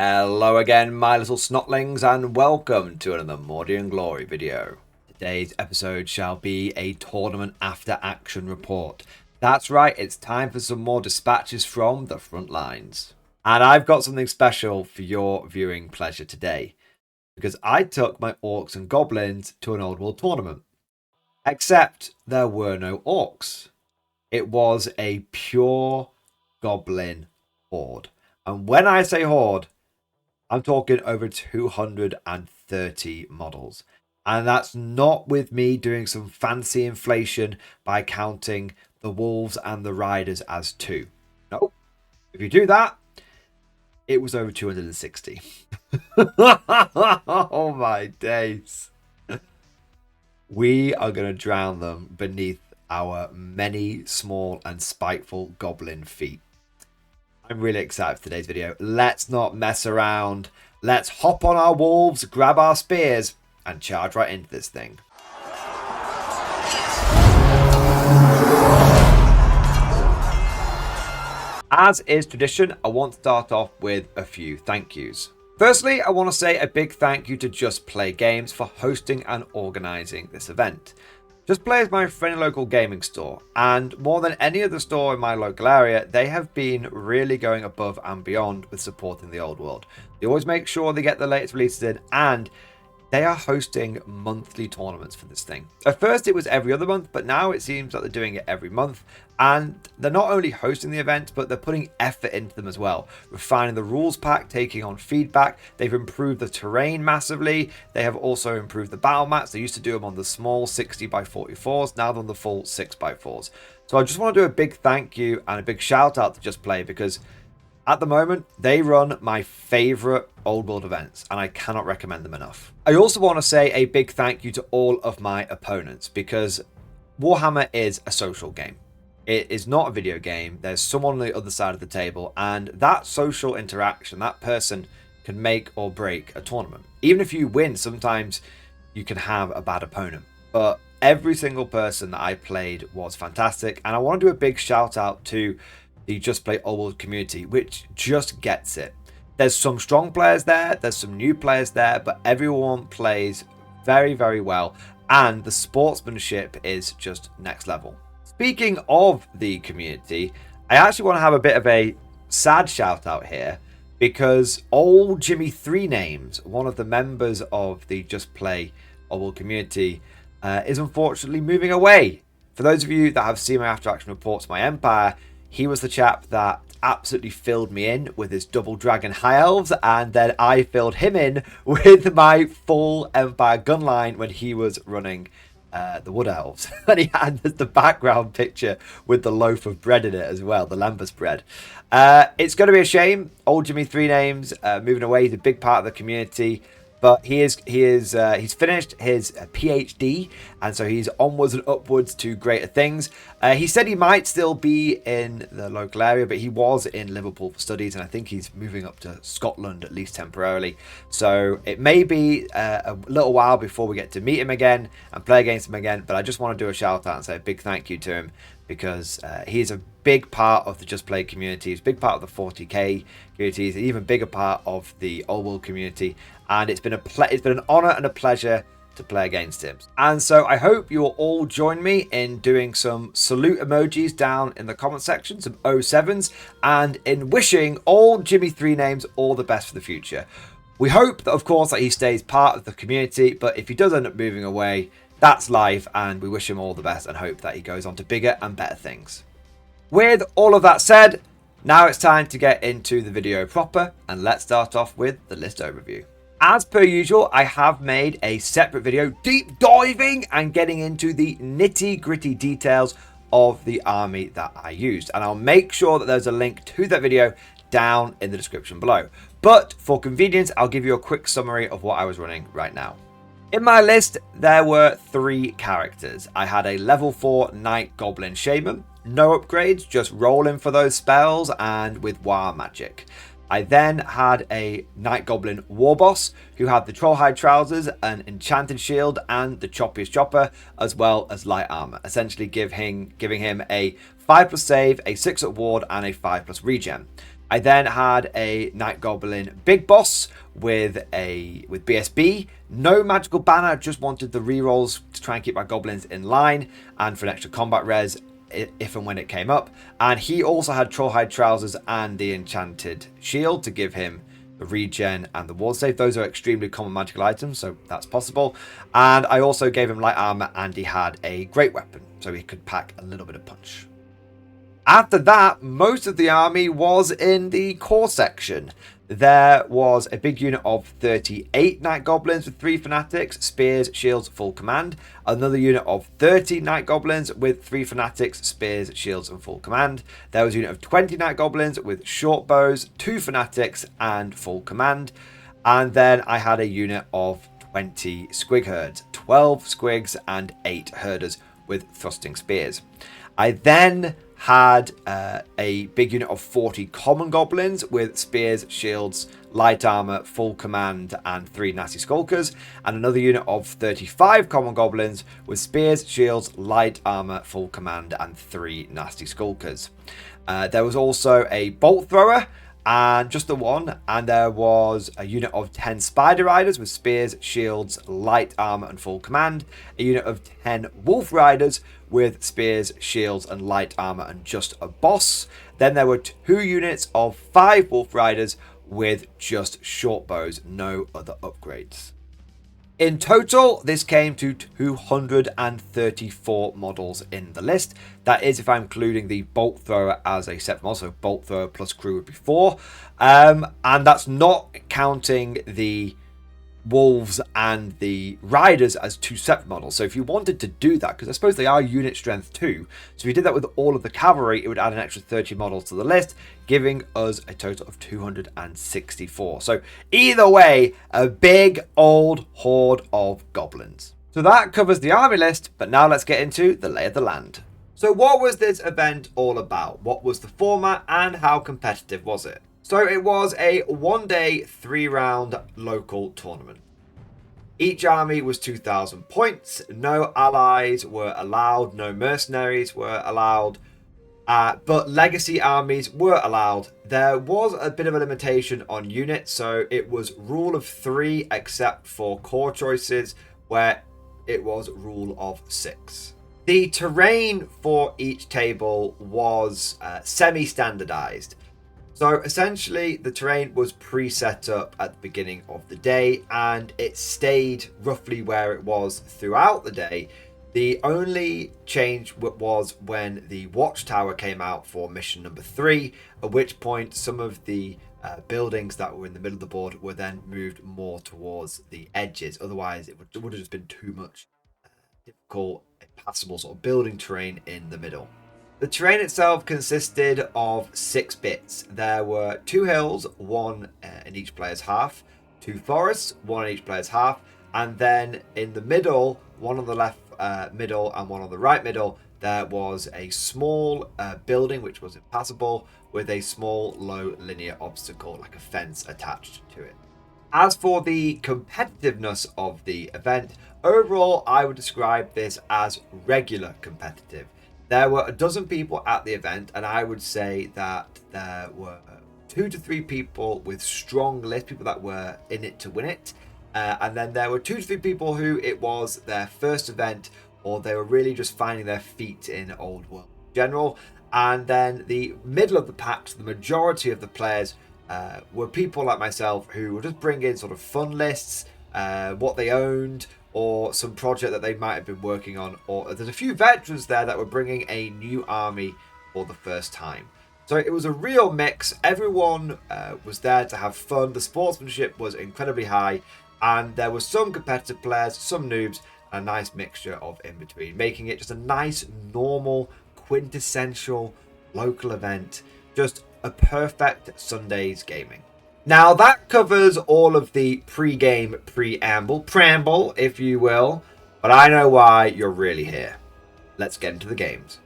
Hello again, my little snotlings, and welcome to another Mordian Glory video. Today's episode shall be a tournament after action report. That's right, it's time for some more dispatches from the front lines. And I've got something special for your viewing pleasure today, because I took my orcs and goblins to an old world tournament. Except there were no orcs. It was a pure goblin horde. And when I say horde, I'm talking over 230 models. And that's not with me doing some fancy inflation by counting the wolves and the riders as two. No. If you do that, it was over 260. Oh my days. We are going to drown them beneath our many small and spiteful goblin feet. I'm really excited for today's video. Let's not mess around. Let's hop on our wolves, grab our spears, and charge right into this thing. As is tradition, I want to start off with a few thank yous. Firstly, I want to say a big thank you to Just Play Games for hosting and organising this event. Just Play is my friendly local gaming store, and more than any other store in my local area, they have been really going above and beyond with supporting the old world. They always make sure they get the latest releases in, and they are hosting monthly tournaments for this thing. At first it was every other month, but now it seems like they're doing it every month. And they're not only hosting the events, but they're putting effort into them as well. Refining the rules pack, taking on feedback. They've improved the terrain massively. They have also improved the battle mats. They used to do them on the small 60x44s. Now they're on the full 6x4s. So I just want to do a big thank you and a big shout out to Just Play, because at the moment, they run my favourite old world events, and I cannot recommend them enough. I also want to say a big thank you to all of my opponents, because Warhammer is a social game. It is not a video game. There's someone on the other side of the table, and that social interaction, that person can make or break a tournament. Even if you win, sometimes you can have a bad opponent. But every single person that I played was fantastic, and I want to do a big shout out to the Just Play Old World community, which just gets it. There's some strong players there, there's some new players there, but everyone plays very, very well, and the sportsmanship is just next level. Speaking of the community, I actually want to have a bit of a sad shout out here, because old Jimmy 3 Names, one of the members of the Just Play Old World community, is unfortunately moving away. For those of you that have seen my after action reports, my Empire, he was the chap that absolutely filled me in with his double dragon high elves, and then I filled him in with my full Empire gun line when he was running the wood elves. And he had the background picture with the loaf of bread in it as well, the lembas bread. It's going to be a shame. Old Jimmy 3 Names moving away. He's a big part of the community. But he's finished his PhD, and so he's onwards and upwards to greater things. He said he might still be in the local area, but he was in Liverpool for studies, and I think he's moving up to Scotland, at least temporarily. So it may be a little while before we get to meet him again and play against him again, but I just want to do a shout out and say a big thank you to him, because he's a big part of the Just Play community. He's a big part of the 40k community. He's an even bigger part of the old world community, and it's been an honor and a pleasure to play against him. And so I hope you will all join me in doing some salute emojis down in the comment section, some 07s, and in wishing old Jimmy 3 Names all the best for the future. We hope that, of course, that he stays part of the community, but if he does end up moving away, that's life, and we wish him all the best and hope that he goes on to bigger and better things. With all of that said, now it's time to get into the video proper, and let's start off with the list overview. As per usual, I have made a separate video deep diving and getting into the nitty gritty details of the army that I used, and I'll make sure that there's a link to that video down in the description below. But for convenience, I'll give you a quick summary of what I was running right now. In my list, there were 3 characters. I had a level 4 Knight Goblin Shaman, no upgrades, just rolling for those spells and with War Magic. I then had a Knight Goblin Warboss who had the Trollhide Trousers, an Enchanted Shield, and the Choppiest Chopper, as well as light armor, essentially giving him a 5+ save, a 6+ ward, and a 5+ regen. I then had a Night Goblin Big Boss with BSB. No magical banner, just wanted the rerolls to try and keep my goblins in line and for an extra combat res if and when it came up. And he also had Trollhide Trousers and the Enchanted Shield to give him the regen and the ward save. Those are extremely common magical items, so that's possible. And I also gave him light armor, and he had a great weapon, so he could pack a little bit of punch. After that, most of the army was in the core section. There was a big unit of 38 Night Goblins with 3 Fanatics, Spears, Shields, full command. Another unit of 30 Night Goblins with 3 Fanatics, Spears, Shields, and full command. There was a unit of 20 Night Goblins with short bows, 2 Fanatics, and full command. And then I had a unit of 20 Squig Herds, 12 Squigs, and 8 Herders with thrusting spears. I then had a big unit of 40 common goblins with spears, shields, light armor, full command, and 3 nasty skulkers, and another unit of 35 common goblins with spears, shields, light armor, full command, and 3 nasty skulkers. There was also a bolt thrower, and just the one, and there was a unit of 10 spider riders with spears, shields, light armor, and full command, a unit of 10 wolf riders with spears, shields, and light armor, and just a boss. Then there were 2 units of 5 wolf riders with just short bows, no other upgrades. In total, this came to 234 models in the list. That is if I'm including the bolt thrower as a separate model, so bolt thrower plus crew would be 4. And that's not counting the wolves and the riders as 2 separate models. So if you wanted to do that, because I suppose they are unit strength too, so if you did that with all of the cavalry, it would add an extra 30 models to the list, giving us a total of 264. So either way, a big old horde of goblins. So that covers the army list, but now let's get into the lay of the land. So what was this event all about? What was the format and how competitive was it? So it was a 1-day, 3-round local tournament. Each army was 2,000 points. No allies were allowed. No mercenaries were allowed. But legacy armies were allowed. There was a bit of a limitation on units. So it was rule of 3 except for core choices where it was rule of 6. The terrain for each table was semi-standardized. So essentially the terrain was pre-set up at the beginning of the day and it stayed roughly where it was throughout the day. The only change was when the watchtower came out for mission number 3, at which point some of the buildings that were in the middle of the board were then moved more towards the edges. Otherwise it would have just been too much difficult, impassable sort of building terrain in the middle. The terrain itself consisted of 6 bits. There were 2 hills, 1 in each player's half, 2 forests, 1 in each player's half, and then in the middle, 1 on the left middle and 1 on the right middle, there was a small building which was impassable with a small low linear obstacle like a fence attached to it. As for the competitiveness of the event, overall I would describe this as regular competitive. There were a dozen people at the event, and I would say that there were 2 to 3 people with strong lists, people that were in it to win it. And then there were 2 to 3 people who it was their first event, or they were really just finding their feet in Old World in general. And then the middle of the pack, the majority of the players were people like myself who would just bring in sort of fun lists, what they owned, or some project that they might have been working on, or there's a few veterans there that were bringing a new army for the first time. So it was a real mix. Everyone was there to have fun. The sportsmanship was incredibly high, and there were some competitive players, some noobs, and a nice mixture of in between, making it just a nice, normal, quintessential local event. Just a perfect Sunday's gaming. Now that covers all of the pre-game preamble, if you will, but I know why you're really here. Let's get into the games.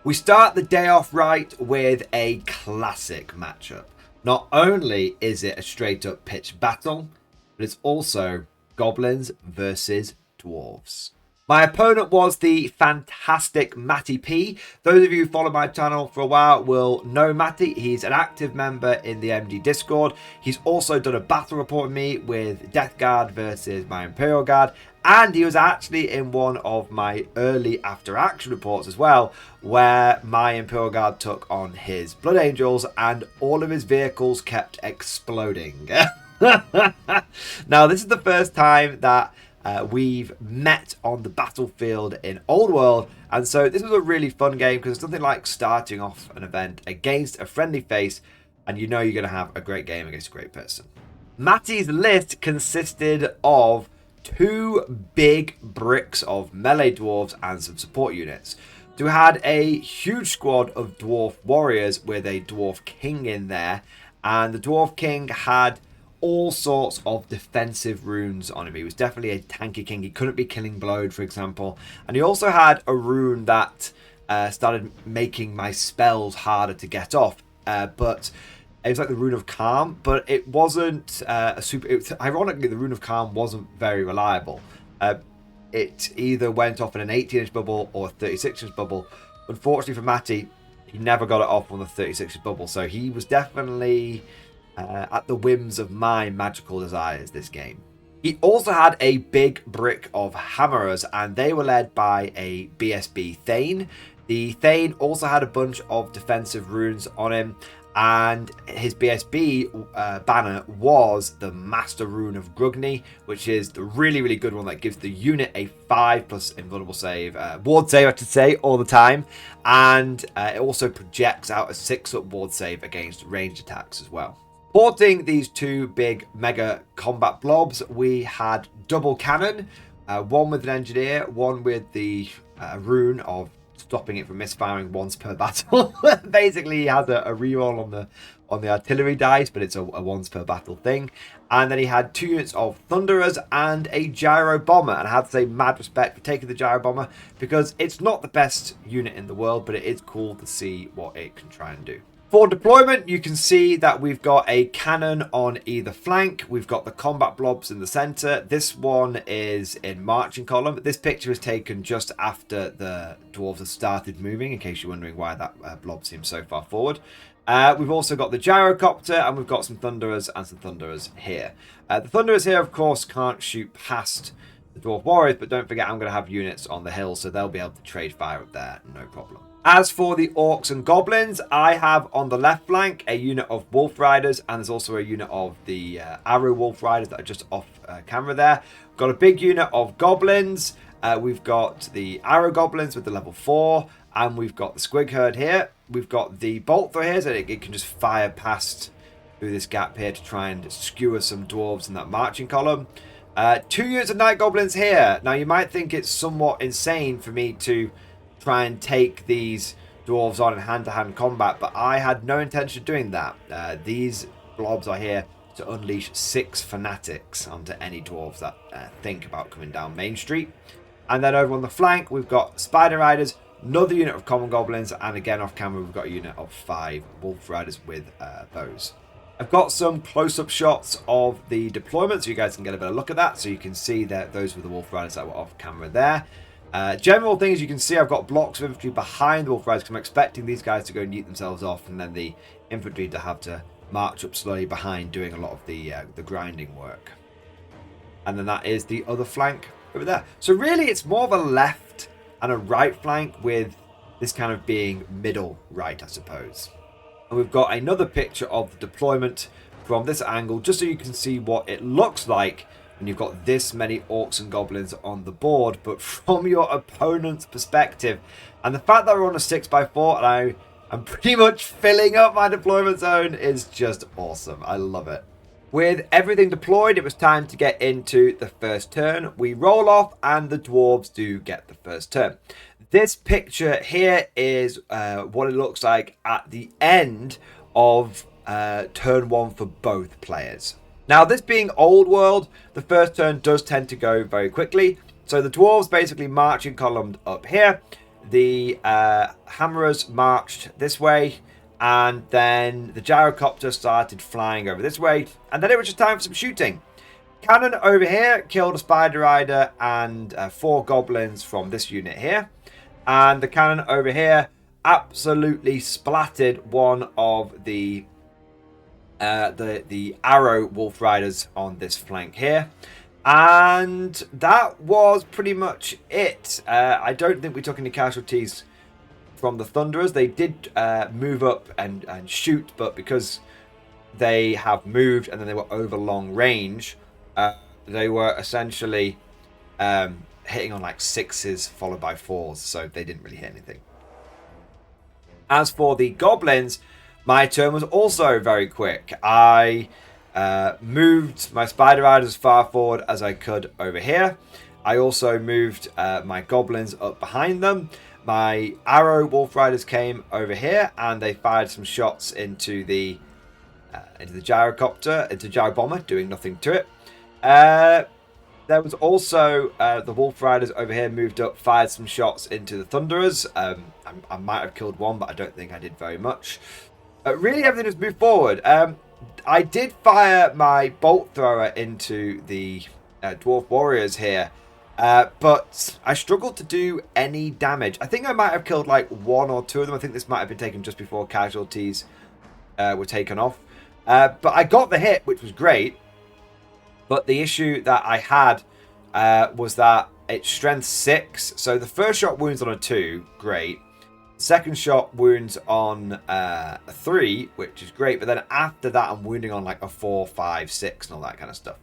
We start the day off right with a classic matchup. Not only is it a straight up pitched battle, but it's also goblins versus dwarves. My opponent was the fantastic Matty P. Those of you who follow my channel for a while will know Matty. He's an active member in the MG Discord. He's also done a battle report with me with Death Guard versus my Imperial Guard. And he was actually in one of my early after action reports as well, where my Imperial Guard took on his Blood Angels and all of his vehicles kept exploding. Now, this is the first time that we've met on the battlefield in Old World, and so this was a really fun game because it's nothing like starting off an event against a friendly face and you know you're going to have a great game against a great person. Matty's list consisted of 2 big bricks of melee dwarves and some support units. So we had a huge squad of dwarf warriors with a dwarf king in there, and the dwarf king had all sorts of defensive runes on him. He was definitely a tanky king. He couldn't be killing blowed, for example. And he also had a rune that started making my spells harder to get off. But it was like the Rune of Calm, but it wasn't ironically, the Rune of Calm wasn't very reliable. It either went off in an 18-inch bubble or a 36-inch bubble. Unfortunately for Matty, he never got it off on the 36-inch bubble, so he was definitely at the whims of my magical desires this game. He also had a big brick of hammerers, and they were led by a BSB Thane. The Thane also had a bunch of defensive runes on him, and his BSB banner was the Master Rune of Grugny, which is the really, really good one that gives the unit a 5+ invulnerable save, ward save I should say, all the time, and it also projects out a 6-up ward save against ranged attacks as well. Supporting these 2 big mega combat blobs, we had double cannon, one with an engineer, one with the rune of stopping it from misfiring once per battle. Basically, he has a reroll on the artillery dice, but it's a once per battle thing. And then he had 2 units of thunderers and a gyro bomber. And I have to say, mad respect for taking the gyro bomber, because it's not the best unit in the world, but it is cool to see what it can try and do. For deployment, you can see that we've got a cannon on either flank. We've got the combat blobs in the center. This one is in marching column. This picture is taken just after the dwarves have started moving, in case you're wondering why that blob seems so far forward. We've also got the gyrocopter, and we've got some thunderers and some thunderers here. The thunderers here, of course, can't shoot past the dwarf warriors, but don't forget I'm going to have units on the hill, so they'll be able to trade fire up there, no problem. As for the orcs and goblins, I have on the left flank a unit of wolf riders, and there's also a unit of the arrow wolf riders that are just off camera there. We've got a big unit of goblins. We've got the arrow goblins with the level 4, and we've got the squig herd here. We've got the bolt thrower here, so it can just fire past through this gap here to try and skewer some dwarves in that marching column. 2 units of night goblins here. Now, you might think it's somewhat insane for me to try and take these dwarves on in hand-to-hand combat, but I had no intention of doing that. These blobs are here to unleash 6 fanatics onto any dwarves that think about coming down Main Street. And then over on the flank, we've got spider riders, another unit of common goblins, and again off camera, we've got a unit of 5 wolf riders with bows. I've got some close-up shots of the deployment, so you guys can get a better look at that. So you can see that those were the wolf riders that were off camera there. General things, you can see I've got blocks of infantry behind the wolf riders because I'm expecting these guys to go and yeet themselves off, and then the infantry to have to march up slowly behind, doing a lot of the grinding work. And then that is the other flank over there. So really it's more of a left and a right flank, with this kind of being middle right, I suppose. And we've got another picture of the deployment from this angle, just so you can see what it looks like when you've got this many orcs and goblins on the board, but from your opponent's perspective. And the fact that we're on a 6x4 and I'm pretty much filling up my deployment zone is just awesome. I love it. With everything deployed, it was time to get into the first turn. We roll off and the dwarves do get the first turn. This picture here is what it looks like at the end of turn 1 for both players. Now, this being old world, the first turn does tend to go very quickly. So the dwarves basically march in column up here. The hammerers marched this way. And then the gyrocopter started flying over this way. And then it was just time for some shooting. Cannon over here killed a Spider Rider and 4 goblins from this unit here. And the cannon over here absolutely splattered one of the arrow wolf riders on this flank here. And that was pretty much it. I don't think we took any casualties from the Thunderers. They did move up and shoot, but because they have moved and then they were over long range, they were essentially hitting on like 6s followed by 4s, so they didn't really hit anything. As for the Goblins, my turn was also very quick. I moved my Spider Riders as far forward as I could over here. I also moved my Goblins up behind them. My Arrow Wolf Riders came over here and they fired some shots into the gyrocopter, into Gyro Bomber, doing nothing to it. There was also the Wolf Riders over here moved up, fired some shots into the Thunderers. I might have killed one, but I don't think I did very much. Really, everything has moved forward. I did fire my Bolt Thrower into the Dwarf Warriors here, but I struggled to do any damage. I think I might have killed like 1 or 2 of them. I think this might have been taken just before casualties were taken off. But I got the hit, which was great. But the issue that I had was that it's strength 6. So the first shot wounds on a 2, great. Second shot wounds on a 3, which is great. But then after that, I'm wounding on like a 4, 5, 6 and all that kind of stuff.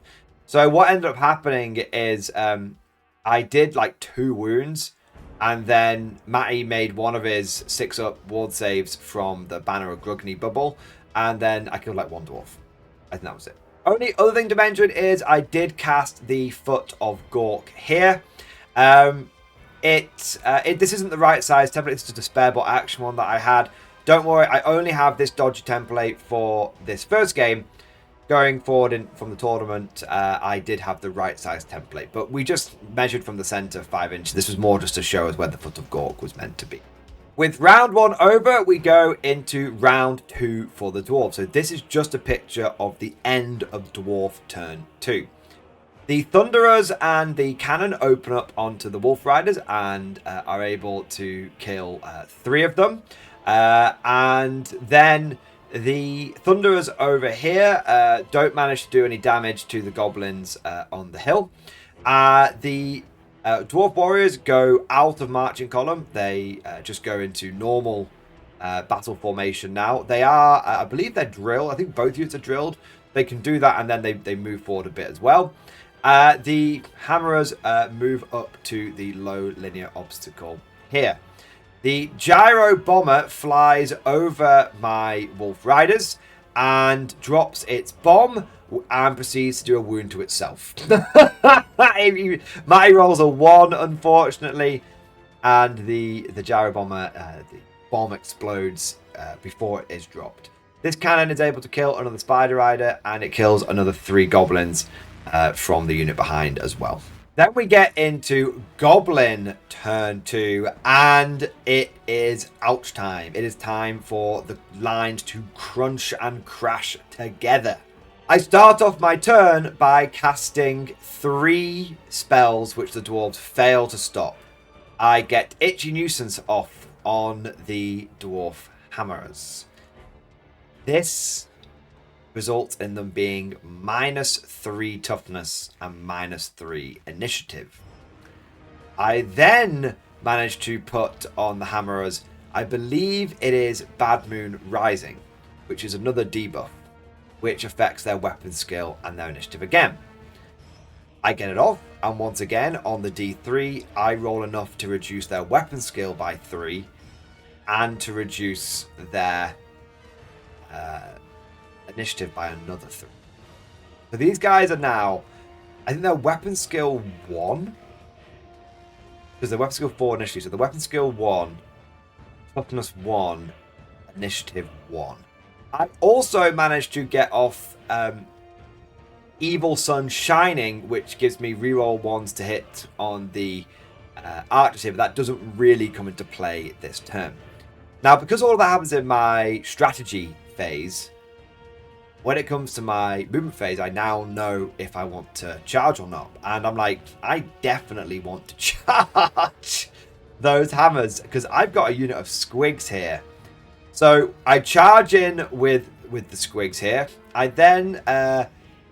So what ended up happening is I did like 2 wounds. And then Matty made one of his 6-up ward saves from the Banner of Grugny bubble. And then I killed like 1 dwarf. I think that was it. Only other thing to mention is I did cast the Foot of Gork here. This isn't the right size template. It's just a spare bot action one that I had. Don't worry, I only have this dodgy template for this first game. Going forward from the tournament, I did have the right size template. But we just measured from the center 5 inches. This was more just to show us where the Foot of Gork was meant to be. With round 1 over, we go into round 2 for the Dwarf. So this is just a picture of the end of Dwarf turn 2. The Thunderers and the Cannon open up onto the Wolf Riders and are able to kill 3 of them. And then the Thunderers over here don't manage to do any damage to the Goblins on the hill. The Dwarf Warriors go out of marching column. They just go into normal battle formation now. They are, I believe they're drilled. I think both units are drilled. They can do that and then they move forward a bit as well. The Hammerers move up to the low linear obstacle here. The Gyro Bomber flies over my Wolf Riders and drops its bomb and proceeds to do a wound to itself. My rolls a 1, unfortunately, and the Gyro Bomber, the bomb explodes before it is dropped. This cannon is able to kill another Spider Rider, and it kills another 3 Goblins from the unit behind as well. Then we get into Goblin turn 2, and it is ouch time. It is time for the lines to crunch and crash together. I start off my turn by casting 3 spells which the dwarves fail to stop. I get Itchy Nuisance off on the dwarf hammerers. This results in them being -3 toughness and -3 initiative. I then managed to put on the hammerers, I believe it is Bad Moon Rising, which is another debuff, which affects their weapon skill and their initiative again. I get it off, and once again on the D3, I roll enough to reduce their weapon skill by 3 and to reduce their initiative by another 3. So these guys are now, I think they're weapon skill 1, because they're weapon skill 4 initially, so the weapon skill 1, toughness 1, initiative 1. I also managed to get off Evil Sun Shining, which gives me reroll 1s to hit on the archers here, but that doesn't really come into play this turn. Now, because all of that happens in my strategy phase, when it comes to my movement phase, I now know if I want to charge or not. And I'm like, I definitely want to charge those hammers because I've got a unit of squigs here. So I charge in with the squigs here. I then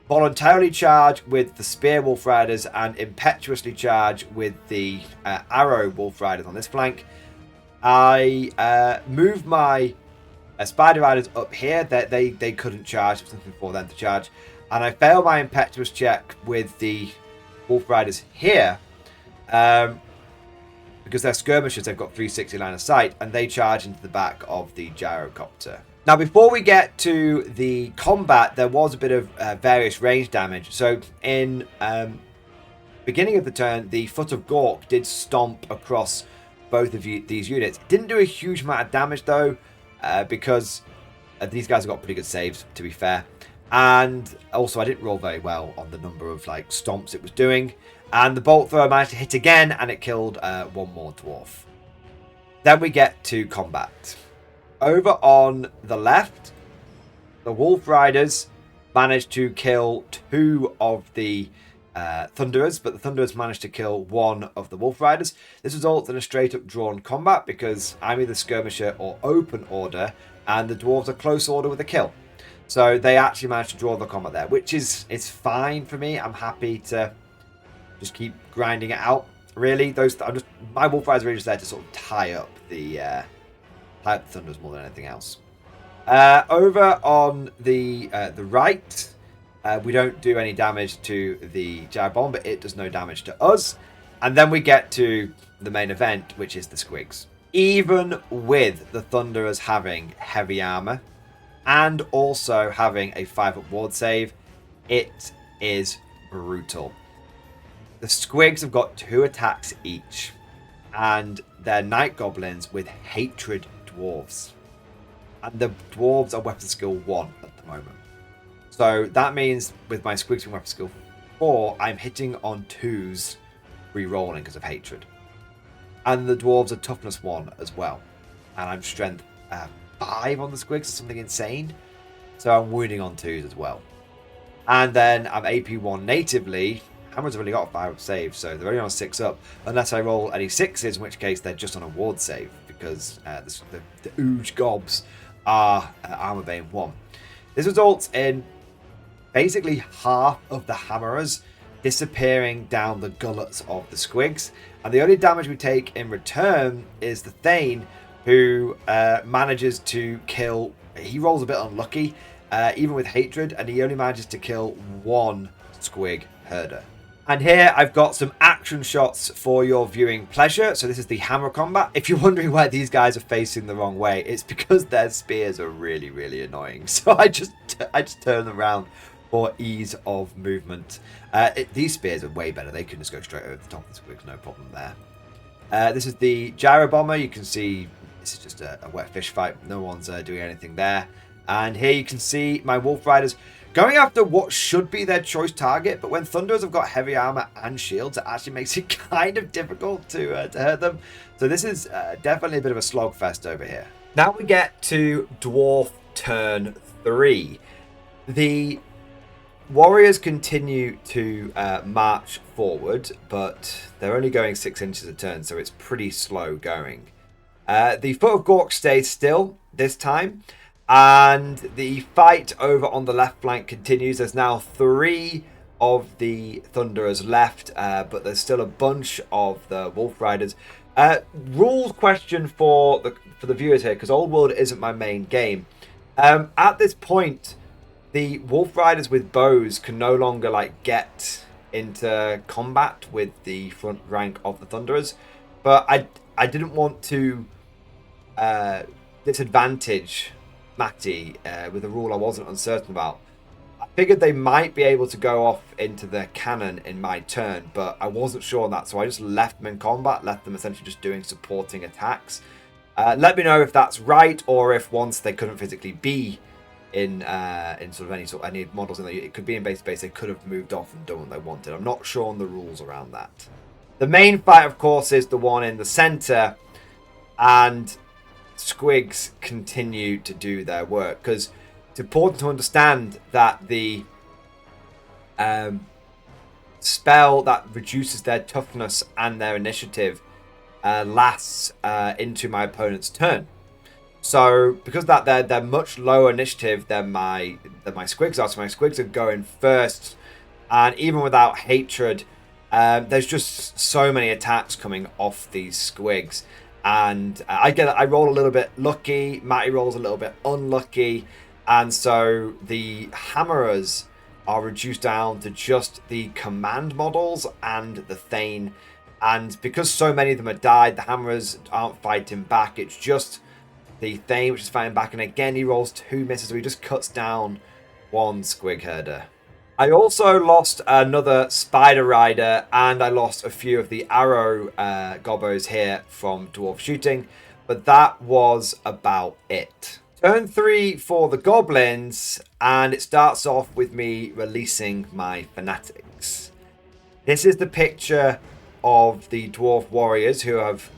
voluntarily charge with the spear wolf riders and impetuously charge with the arrow wolf riders on this flank. I move my spider riders up here. They couldn't charge. It was something for them to charge. And I fail my impetuous check with the wolf riders here. Because they're skirmishers, they've got 360 line of sight, and they charge into the back of the gyrocopter. Now, before we get to the combat, there was a bit of various range damage. So, in beginning of the turn, the Foot of Gork did stomp across both of these units. Didn't do a huge amount of damage, though, because these guys have got pretty good saves, to be fair. And also, I didn't roll very well on the number of like stomps it was doing. And the bolt thrower managed to hit again, and it killed one more dwarf. Then we get to combat. Over on the left, the Wolf Riders managed to kill 2 of the Thunderers, but the Thunderers managed to kill 1 of the Wolf Riders. This results in a straight-up drawn combat because I'm either Skirmisher or Open Order, and the Dwarves are Close Order with a kill. So they actually managed to draw the combat there, which is fine for me. I'm happy to just keep grinding it out. Really, my Wolf Riders are really just there to sort of tie up the Thunders more than anything else. Over on the right, we don't do any damage to the Gyrobomb, but it does no damage to us. And then we get to the main event, which is the Squigs. Even with the Thunderers having heavy armor and also having a 5-up ward save, it is brutal. The Squigs have got 2 attacks each, and they're Night Goblins with Hatred Dwarves. And the Dwarves are weapon skill 1 at the moment. So that means with my Squigs being weapon skill 4, I'm hitting on 2s re-rolling because of Hatred. And the Dwarves are toughness 1 as well. And I'm strength 5 on the Squigs, something insane. So I'm wounding on 2s as well. And then I'm AP 1 natively. Hammers have only got a 5-up save, so they're only on a 6-up, unless I roll any 6s, in which case they're just on a ward save, because the Ooge Gobs are Armor Bane 1. This results in basically half of the Hammerers disappearing down the gullets of the Squigs, and the only damage we take in return is the Thane, who manages to kill. He rolls a bit unlucky, even with Hatred, and he only manages to kill 1 Squig Herder. And here I've got some action shots for your viewing pleasure. So this is the hammer combat. If you're wondering why these guys are facing the wrong way, it's because their spears are really, really annoying. So I just turn them around for ease of movement. These spears are way better. They can just go straight over the top of the Squigs, no problem there. This is the Gyro Bomber. You can see this is just a wet fish fight. No one's doing anything there. And here you can see my Wolf Riders going after what should be their choice target, but when Thunderers have got heavy armor and shields, it actually makes it kind of difficult to hurt them. So this is definitely a bit of a slogfest over here. Now we get to Dwarf turn 3. The Warriors continue to march forward, but they're only going 6 inches a turn, so it's pretty slow going. The Foot of Gork stays still this time. And the fight over on the left flank continues. There's now 3 of the Thunderers left, but there's still a bunch of the Wolf Riders. Rules question for the viewers here, because Old World isn't my main game. At this point, the Wolf Riders with bows can no longer get into combat with the front rank of the Thunderers. But I didn't want to disadvantage Matty with a rule I wasn't uncertain about. I figured they might be able to go off into the cannon in my turn, but I wasn't sure on that, so I just left them in combat, left them essentially just doing supporting attacks. Let me know if that's right, or if once they couldn't physically be in sort of any models in it could be in base space, they could have moved off and done what they wanted. I'm not sure on the rules around that. The main fight, of course, is the one in the center, and Squigs continue to do their work, because it's important to understand that the spell that reduces their toughness and their initiative lasts into my opponent's turn. So because of that, they're much lower initiative than my squigs are. So my squigs are going first, and even without hatred, there's just so many attacks coming off these squigs, and I roll a little bit lucky. Matty rolls a little bit unlucky, and so the hammerers are reduced down to just the command models and the Thane. And because so many of them have died, the hammerers aren't fighting back. It's just the Thane which is fighting back. And again, he rolls 2 misses, so he just cuts down 1 squig herder. I also lost another Spider Rider, and I lost a few of the arrow gobbos here from dwarf shooting. But that was about it. Turn 3 for the goblins, and it starts off with me releasing my fanatics. This is the picture of the dwarf warriors who have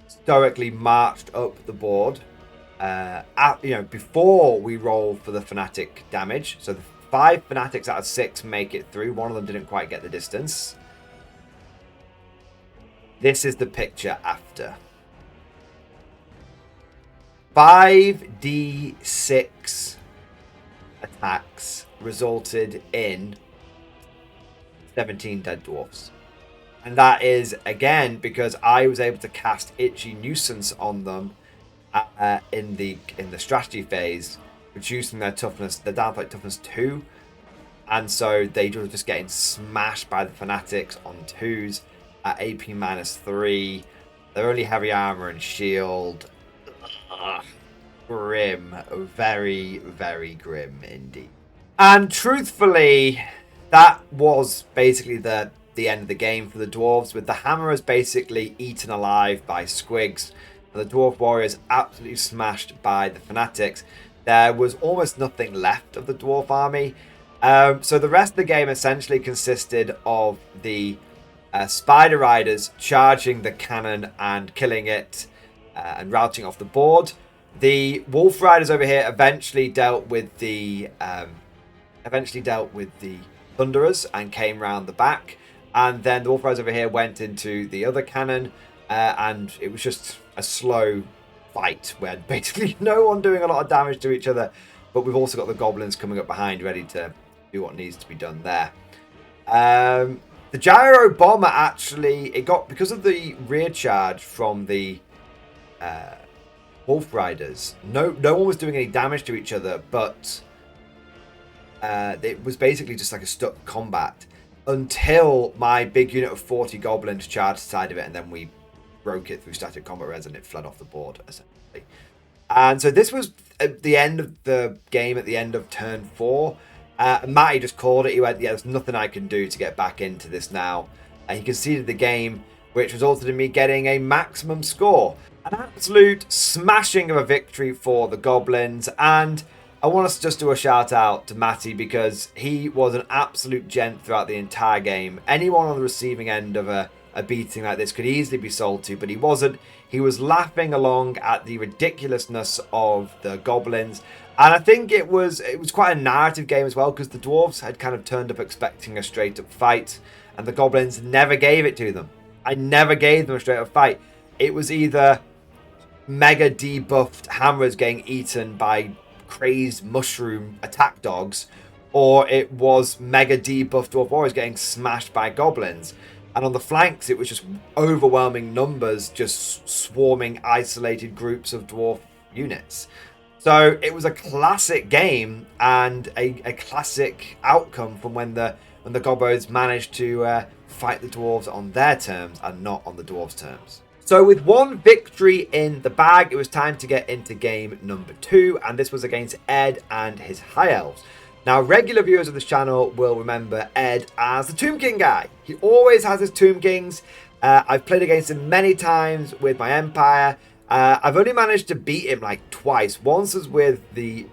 stoically marched up the board. Before we roll for the fanatic damage. So the 5 fanatics out of 6 make it through. One of them didn't quite get the distance. This is the picture after. 5d6 attacks resulted in 17 dead dwarfs. And that is, again, because I was able to cast Itchy Nuisance on them in the strategy phase, reducing their toughness, their downfight toughness 2. And so they were just getting smashed by the fanatics on 2s at AP -3. They're only heavy armor and shield. Grim. Very, very grim indeed. And truthfully, that was basically the end of the game for the dwarves, with the hammerers basically eaten alive by squigs, and the dwarf warriors absolutely smashed by the fanatics. There was almost nothing left of the dwarf army. So the rest of the game essentially consisted of the Spider Riders charging the cannon and killing it and routing off the board. The Wolf Riders over here eventually dealt with the Thunderers and came round the back. And then the Wolf Riders over here went into the other cannon, and it was just a slow fight where basically no one doing a lot of damage to each other. But we've also got the Goblins coming up behind, ready to do what needs to be done there. The Gyro Bomber actually, because of the rear charge from the Wolf Riders, no one was doing any damage to each other, but it was basically just like a stuck combat until my big unit of 40 Goblins charged side of it, and then we broke it through static combat res and it fled off the board, essentially. And so this was at the end of the game, at the end of turn 4. Matty just called it. He went, yeah, there's nothing I can do to get back into this now. And he conceded the game, which resulted in me getting a maximum score. An absolute smashing of a victory for the Goblins. And I want us to just do a shout out to Matty, because he was an absolute gent throughout the entire game. Anyone on the receiving end of a beating like this could easily be sold to, but he wasn't. He was laughing along at the ridiculousness of the Goblins. And I think it was quite a narrative game as well, because the Dwarves had kind of turned up expecting a straight up fight, and the Goblins never gave it to them. I never gave them a straight up fight. It was either mega debuffed hammers getting eaten by crazed mushroom attack dogs, or it was mega debuffed dwarf warriors getting smashed by goblins. And on the flanks, it was just overwhelming numbers, just swarming isolated groups of dwarf units. So it was a classic game and a classic outcome from when the Gobbos managed to fight the dwarves on their terms and not on the dwarves' terms. So with one victory in the bag, it was time to get into game number 2, and this was against Ed and his High Elves. Now, regular viewers of this channel will remember Ed as the Tomb King guy. He always has his Tomb Kings. I've played against him many times with my Empire. I've only managed to beat him like twice. Once was with the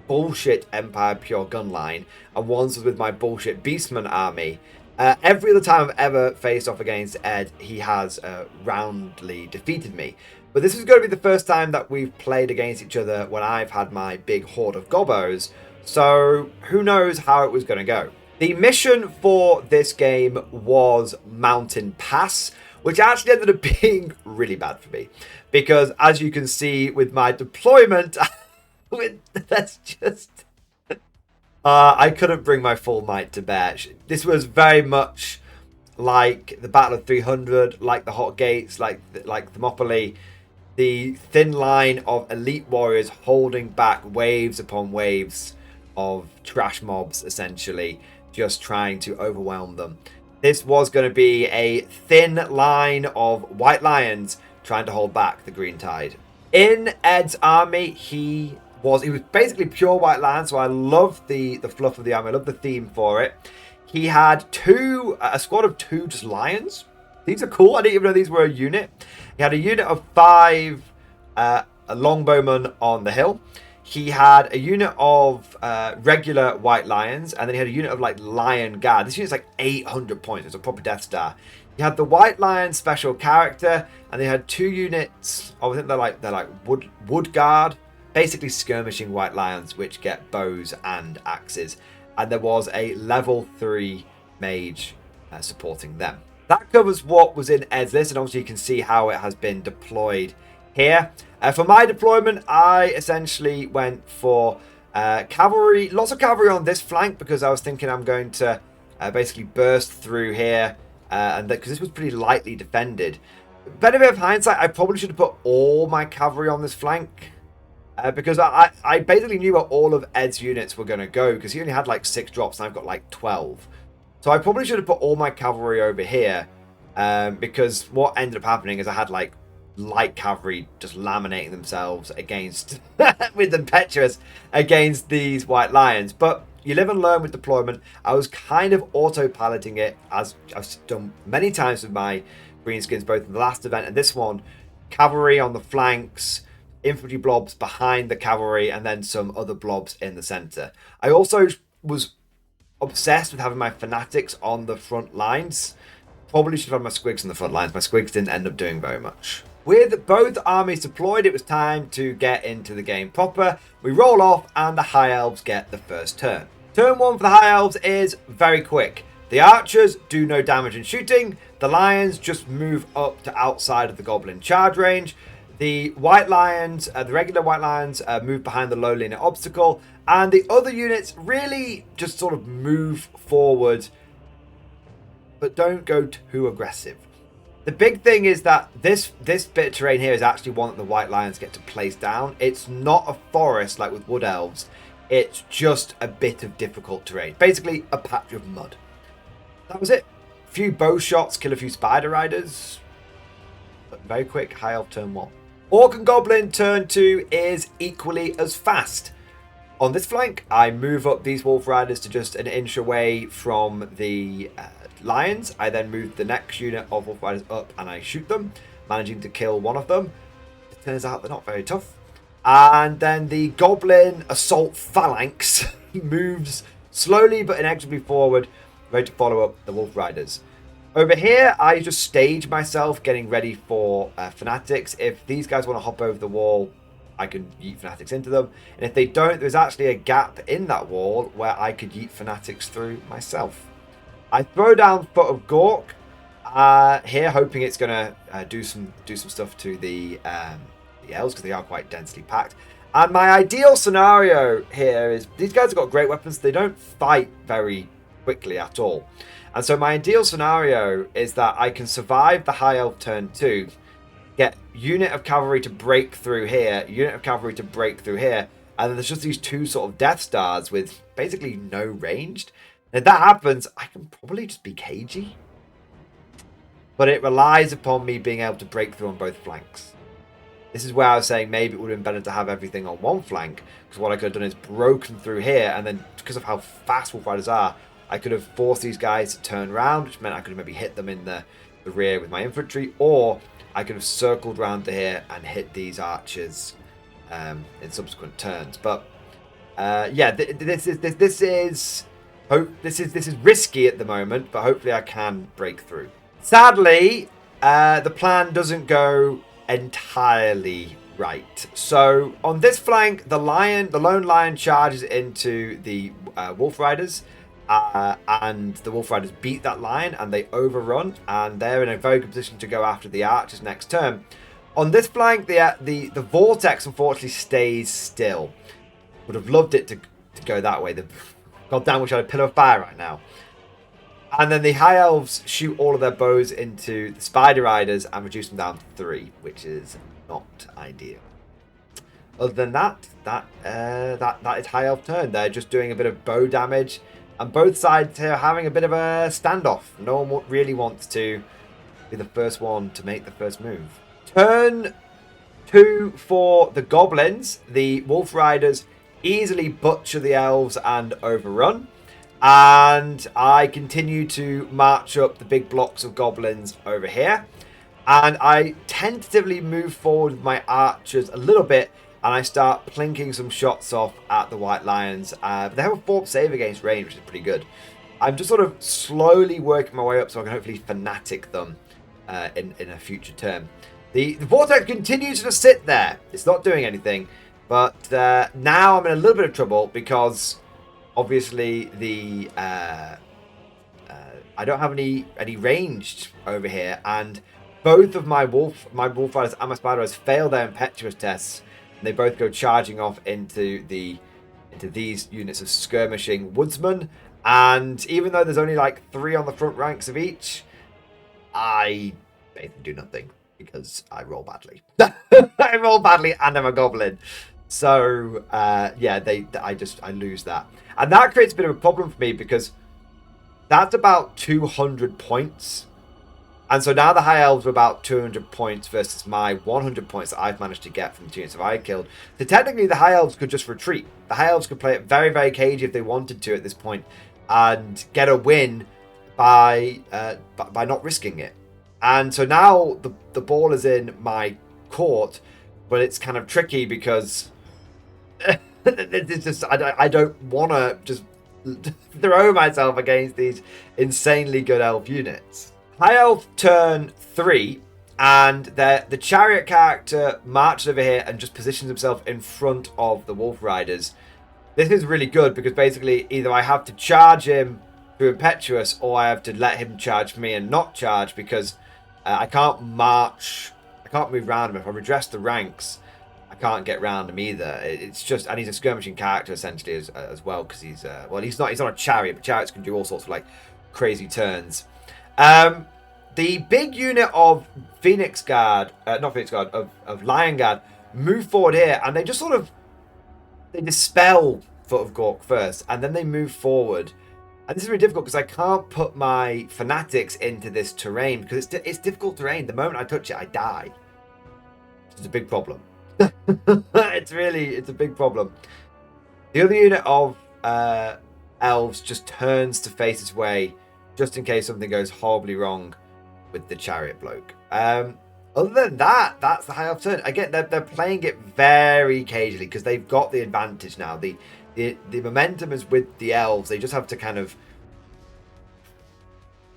bullshit Empire Pure Gun line, and once was with my bullshit Beastman army. Every other time I've ever faced off against Ed, he has roundly defeated me. But this is going to be the first time that we've played against each other when I've had my big horde of Gobbos, So who knows how it was going to go. The mission for this game was Mountain Pass, which actually ended up being really bad for me. Because as you can see with my deployment, that's just... I couldn't bring my full might to bear. This was very much like the Battle of 300, like the Hot Gates, like Thermopylae. The thin line of elite warriors holding back waves upon waves of trash mobs, essentially, just trying to overwhelm them. This was going to be a thin line of white lions trying to hold back the green tide. In Ed's army, he was basically pure white lion, so I love the fluff of the army. I love the theme for it. He had a squad of 2 just lions. These are cool. I didn't even know these were a unit. He had a unit of 5 longbowmen on the hill. He had a unit of regular white lions, and then he had a unit of like lion guard. This unit's like 800 points. It's a proper Death Star. He had the white lion special character, and they had 2 units. I think they're like wood guard, basically skirmishing white lions, which get bows and axes. And there was a level 3 mage supporting them. That covers what was in Ed's list, and obviously you can see how it has been deployed here. For my deployment, I essentially went for cavalry, lots of cavalry on this flank, because I was thinking I'm going to basically burst through here, and because this was pretty lightly defended. Benefit of hindsight, I probably should have put all my cavalry on this flank, because I basically knew where all of Ed's units were going to go, because he only had like 6 drops and I've got like 12. So I probably should have put all my cavalry over here, because what ended up happening is I had like light cavalry just laminating themselves against with impetuous against these white lions. But you live and learn with deployment. I was kind of autopiloting it, as I've done many times with my greenskins, both in the last event and this one. Cavalry on the flanks, infantry blobs behind the cavalry, and then some other blobs in the center. I also was obsessed with having my fanatics on the front lines. Probably should have had my squigs on the front lines. My squigs didn't end up doing very much. With both armies deployed, it was time to get into the game proper. We roll off and the High Elves get the first turn. Turn 1 for the High Elves is very quick. The archers do no damage in shooting. The lions just move up to outside of the goblin charge range. The white lions, the regular white lions, move behind the low linear obstacle. And the other units really just sort of move forward, but don't go too aggressive. The big thing is that this bit of terrain here is actually one that the white lions get to place down. It's not a forest like with wood elves. It's just a bit of difficult terrain. Basically, a patch of mud. That was it. A few bow shots, kill a few spider riders. But very quick, High Elf turn 1. Orc and Goblin turn 2 is equally as fast. On this flank, I move up these Wolf Riders to just an inch away from the lions. I then move the next unit of Wolf Riders up and I shoot them, managing to kill one of them. It turns out they're not very tough. And then the Goblin Assault Phalanx moves slowly but inexorably forward, ready to follow up the Wolf Riders. Over here, I just stage myself getting ready for Fanatics. If these guys want to hop over the wall, I can yeet Fanatics into them. And if they don't, there's actually a gap in that wall where I could yeet Fanatics through myself. I throw down Foot of Gork here, hoping it's going to do some stuff to the elves, because they are quite densely packed. And my ideal scenario here is these guys have got great weapons. They don't fight very quickly at all. And so my ideal scenario is that I can survive the High Elf turn 2, get unit of cavalry to break through here, unit of cavalry to break through here, and then there's just these 2 sort of Death Stars with basically no ranged. And if that happens, I can probably just be cagey. But it relies upon me being able to break through on both flanks. This is where I was saying maybe it would have been better to have everything on one flank, because what I could have done is broken through here, and then because of how fast Wolf Riders are, I could have forced these guys to turn around, which meant I could have maybe hit them in the rear with my infantry, or I could have circled round to here and hit these archers in subsequent turns. But yeah, this is risky at the moment, but hopefully I can break through. Sadly, the plan doesn't go entirely Right, so on this flank, the lone lion charges into the wolf riders, and the wolf riders beat that lion and they overrun, and they're in a very good position to go after the archers next turn. On this flank, the vortex unfortunately stays still. Would have loved it to go that way. God damn, wish I had a pillar of fire right now. And then the high elves shoot all of their bows into the spider riders and reduce them down to 3, which is not ideal. Other than that is high elf turn. They're just doing a bit of bow damage, and both sides are having a bit of a standoff. No one really wants to be the first one to make the first move. Turn 2 for the goblins. The wolf riders easily butcher the elves and overrun. And I continue to march up the big blocks of goblins over here. And I tentatively move forward with my archers a little bit. And I start plinking some shots off at the white lions. But they have a 4 save against range, which is pretty good. I'm just sort of slowly working my way up so I can hopefully fanatic them in a future turn. The vortex continues to just sit there. It's not doing anything. But now I'm in a little bit of trouble because obviously the I don't have any ranged over here, and both of my wolf riders and my spider riders fail their impetuous tests, and they both go charging off into these units of skirmishing woodsmen. And even though there's only like 3 on the front ranks of each, I basically do nothing because I roll badly. I roll badly and I'm a goblin. So yeah, I lose that. And that creates a bit of a problem for me because that's about 200 points. And so now the high elves are about 200 points versus my 100 points that I've managed to get from the units I killed. So technically the high elves could just retreat. The high elves could play it very, very cagey if they wanted to at this point and get a win by not risking it. And so now the ball is in my court, but it's kind of tricky because it's just I don't want to just throw myself against these insanely good elf units. High elf turn 3, and the chariot character marches over here and just positions himself in front of the wolf riders. This is really good because basically either I have to charge him through impetuous or I have to let him charge me and not charge because I can't march. I can't move around him. If I redress the ranks, I can't get round him either. It's just, and he's a skirmishing character essentially as well because he's he's not a chariot, but chariots can do all sorts of like crazy turns. The big unit of of Lion Guard move forward here, and they just sort of dispel Foot of Gork first, and then they move forward. And this is really difficult because I can't put my fanatics into this terrain because it's difficult terrain. The moment I touch it, I die. It's a big problem. It's a big problem. The other unit of elves just turns to face its way just in case something goes horribly wrong with the chariot bloke. Other than that, that's the high elf turn. Again, they're playing it very cagely because they've got the advantage now. The momentum is with the elves. They just have to kind of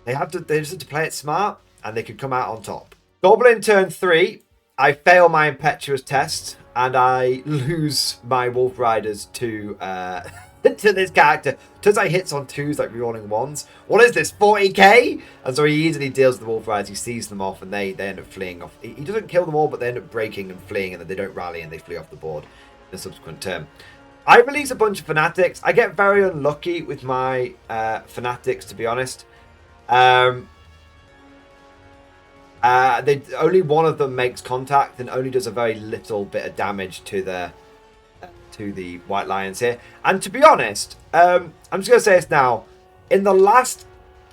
they just have to play it smart and they can come out on top. Goblin turn 3. I fail my impetuous test and I lose my wolf riders to to this character. Turns out he hits on 2s like rerolling 1s. What is this, 40k? And so he easily deals with the wolf riders. He sees them off and they end up fleeing off. He doesn't kill them all, but they end up breaking and fleeing, and then they don't rally and they flee off the board in the subsequent turn. I release a bunch of fanatics. I get very unlucky with my fanatics, to be honest. Only one of them makes contact and only does a very little bit of damage to the white lions here. And to be honest, I'm just going to say this now. In the last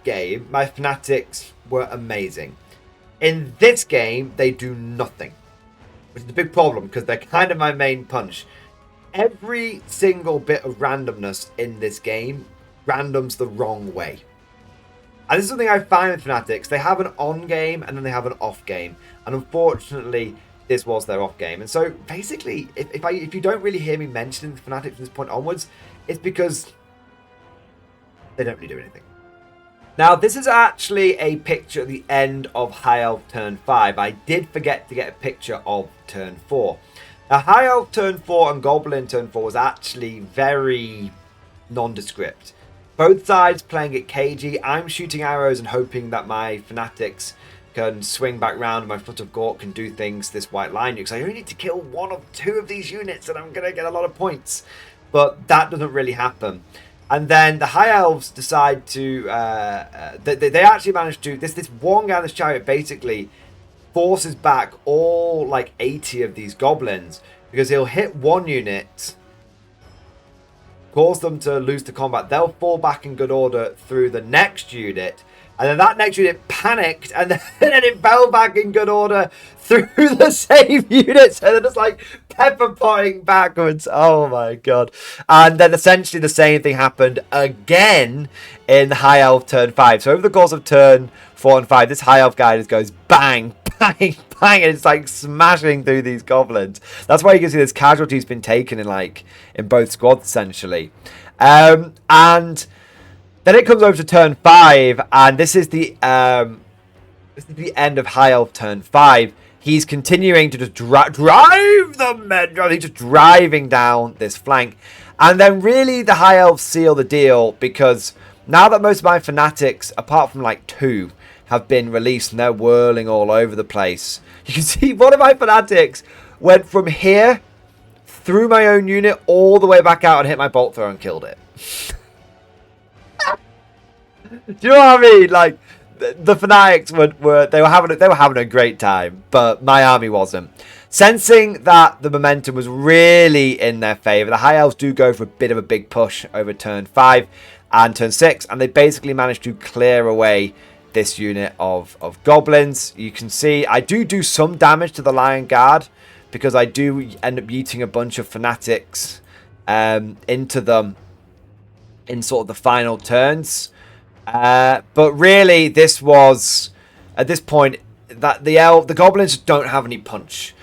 game, my fanatics were amazing. In this game, they do nothing, which is a big problem because they're kind of my main punch. Every single bit of randomness in this game randoms the wrong way. And this is something I find with fanatics. They have an on game and then they have an off game. And unfortunately, this was their off game. And so basically, if you don't really hear me mentioning the fanatics from this point onwards, it's because they don't really do anything. Now, this is actually a picture at the end of High Elf turn 5. I did forget to get a picture of turn 4. Now, High Elf turn 4 and Goblin turn 4 was actually very nondescript. Both sides playing it cagey. I'm shooting arrows and hoping that my fanatics can swing back round and my Foot of Gork can do things this white line because I only need to kill 1 or 2 of these units and I'm going to get a lot of points. But that doesn't really happen. And then the High Elves decide to... they actually manage to... This one guy in this chariot basically forces back all, like, 80 of these goblins. Because he'll hit 1 unit, cause them to lose the combat. They'll fall back in good order through the next unit. And then that next unit panicked, and then it fell back in good order through the same unit. So they're just like pepper potting backwards. Oh my god. And then essentially the same thing happened again in High Elf turn 5. So over the course of turn 4 and 5, this High Elf guy just goes bang, bang, bang, and it's like smashing through these goblins. That's why you can see this casualty's been taken in both squads essentially. And then it comes over to turn 5, and this is the end of High Elf turn 5. He's continuing to just drive the men. He's just driving down this flank. And then really the High Elves seal the deal because now that most of my fanatics, apart from like 2, have been released and they're whirling all over the place. You can see one of my fanatics went from here through my own unit all the way back out and hit my bolt thrower and killed it. Do you know what I mean? Like the fanatics were having a great time, but my army wasn't. Sensing that the momentum was really in their favour, the High Elves do go for a bit of a big push over turn 5 and turn 6, and they basically managed to clear away this unit of goblins. You can see I do some damage to the Lion Guard because I do end up yeeting a bunch of fanatics into them in sort of the final turns. But really, this was at this point that the goblins don't have any punch.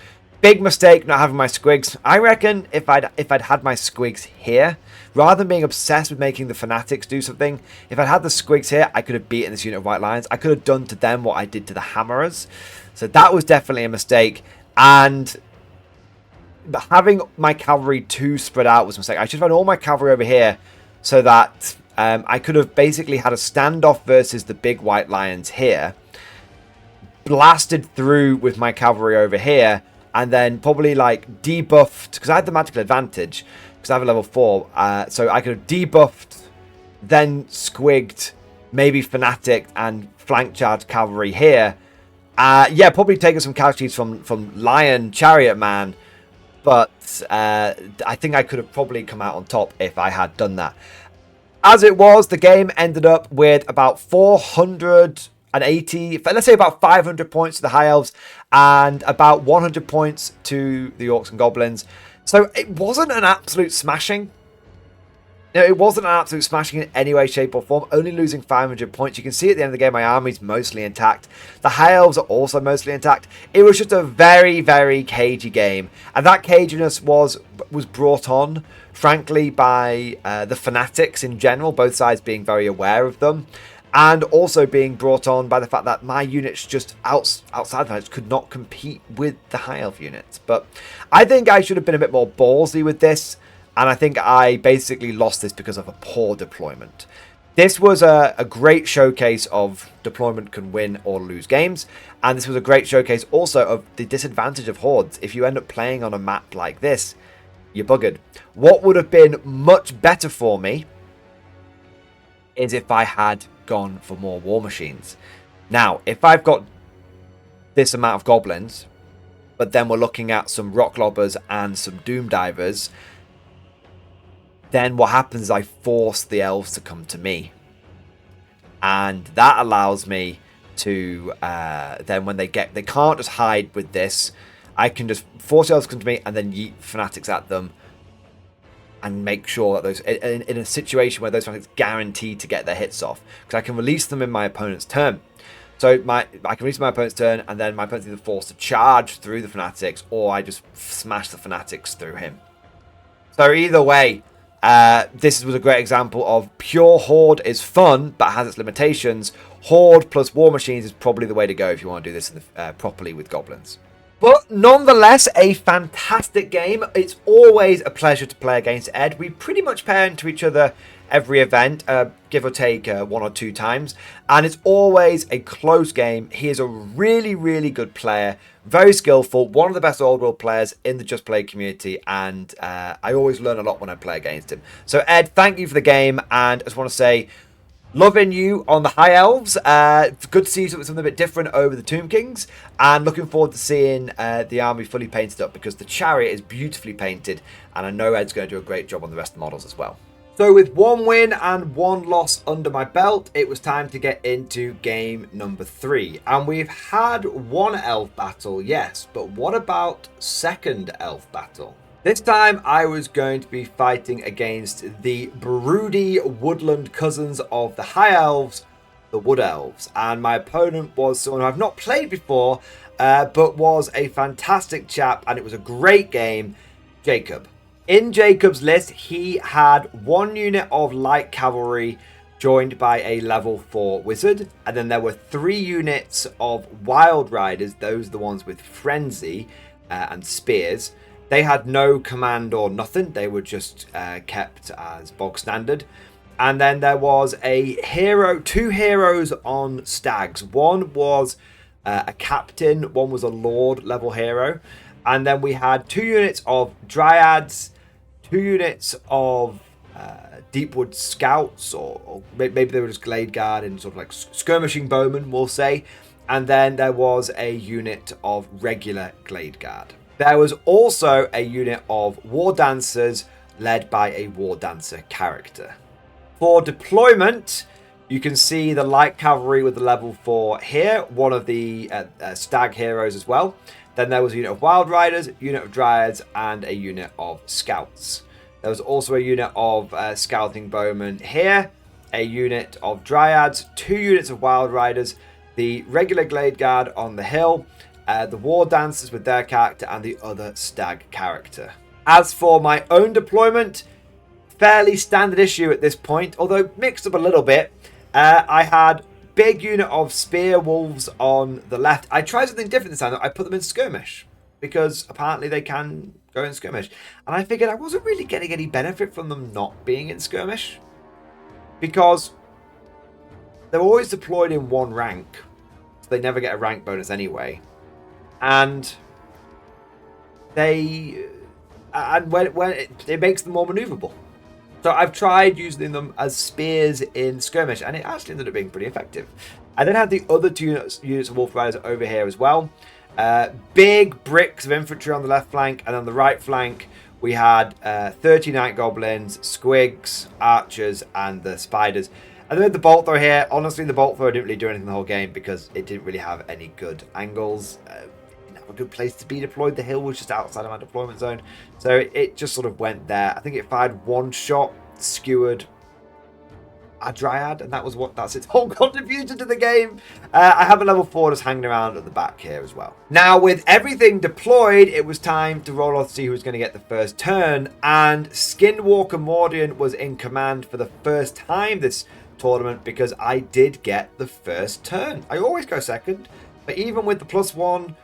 Big mistake not having my squigs. I reckon if I'd had my squigs here, rather than being obsessed with making the fanatics do something, if I'd had the squigs here, I could have beaten this unit of white lions. I could have done to them what I did to the hammerers. So that was definitely a mistake. And having my cavalry too spread out was a mistake. I should have had all my cavalry over here so that I could have basically had a standoff versus the big white lions here, blasted through with my cavalry over here, and then probably like debuffed, because I had the magical advantage, because I have a level 4, so I could have debuffed, then squigged, maybe fanatic and flank charge cavalry here. Yeah, probably taken some casualties from Lion Chariot Man, but I think I could have probably come out on top if I had done that. As it was, the game ended up with about 480, let's say about 500 points to the High Elves and about 100 points to the Orcs and Goblins. So it wasn't an absolute smashing. You know, it wasn't an absolute smashing in any way, shape or form, only losing 500 points. You can see at the end of the game my army's mostly intact. The High Elves are also mostly intact. It was just a very, very cagey game. And that caginess was brought on, frankly, by the fanatics in general, both sides being very aware of them. And also being brought on by the fact that my units just outside of it could not compete with the High Elf units. But I think I should have been a bit more ballsy with this. And I think I basically lost this because of a poor deployment. This was a great showcase of deployment can win or lose games. And this was a great showcase also of the disadvantage of hordes. If you end up playing on a map like this, you're buggered. What would have been much better for me is if I had gone for more war machines. Now, if I've got this amount of goblins, but then we're looking at some rock lobbers and some doom divers, then what happens is I force the elves to come to me. And that allows me to, then when they can't just hide with this, I can just force the elves to come to me and then yeet fanatics at them and make sure that those, in a situation where those fanatics guaranteed to get their hits off. Because I can release them in my opponent's turn. So I can release my opponent's turn and then my opponent's either forced to charge through the fanatics or I just smash the fanatics through him. So either way, This was a great example of pure Horde is fun, but has its limitations. Horde plus War Machines is probably the way to go if you want to do this properly with Goblins. But nonetheless, a fantastic game. It's always a pleasure to play against Ed. We pretty much pair into each other every event, give or take 1 or 2 times. And it's always a close game. He is a really, really good player. Very skillful. One of the best old world players in the Just Play community. And I always learn a lot when I play against him. So Ed, thank you for the game. And I just want to say, loving you on the High Elves. Good to see something a bit different over the Tomb Kings. And looking forward to seeing the army fully painted up, because the chariot is beautifully painted. And I know Ed's going to do a great job on the rest of the models as well. So with 1 win and 1 loss under my belt, it was time to get into game number 3. And we've had 1 elf battle, yes. But what about second elf battle? This time I was going to be fighting against the broody woodland cousins of the High Elves, the Wood Elves. And my opponent was someone who I've not played before, but was a fantastic chap, and it was a great game, Jacob. In Jacob's list, he had 1 unit of light cavalry joined by a level 4 wizard. And then there were 3 units of wild riders, those are the ones with frenzy and spears. They had no command or nothing. They were just kept as bog standard. And then there was a hero, 2 heroes on stags. One was a captain, one was a lord level hero. And then we had 2 units of dryads, 2 units of Deepwood scouts, or maybe they were just glade guard and sort of like skirmishing bowmen, we'll say. And then there was a unit of regular glade guard. There was also a unit of war dancers led by a war dancer character. For deployment, you can see the light cavalry with the level 4 here, one of the stag heroes as well. Then there was a unit of wild riders, a unit of dryads, and a unit of scouts. There was also a unit of scouting bowmen here, a unit of dryads, 2 units of wild riders, the regular glade guard on the hill, the war dancers with their character, and the other stag character. As for my own deployment, fairly standard issue at this point, although mixed up a little bit. I had big unit of spear wolves on the left. I tried something different this time. I put them in skirmish, because apparently they can go in skirmish. And I figured I wasn't really getting any benefit from them not being in skirmish, because they're always deployed in 1 rank, so they never get a rank bonus anyway. And when it makes them more maneuverable. So I've tried using them as spears in skirmish, and it actually ended up being pretty effective. I then had the other 2 units of wolf riders over here as well. Big bricks of infantry on the left flank, and on the right flank we had 30 night goblins, squigs, archers, and the spiders. And then the bolt throw here. Honestly, the bolt throw didn't really do anything the whole game, because it didn't really have any good angles. A good place to be deployed. The hill was just outside of my deployment zone, so it just sort of went there. I think it fired 1 shot, skewered a dryad, and that's its whole contribution to the game. I have a level 4 just hanging around at the back here as well. Now, with everything deployed, it was time to roll off to see who was going to get the first turn, and Skinwalker Mordian was in command for the first time this tournament, because I did get the first turn. I always go second, but even with the +1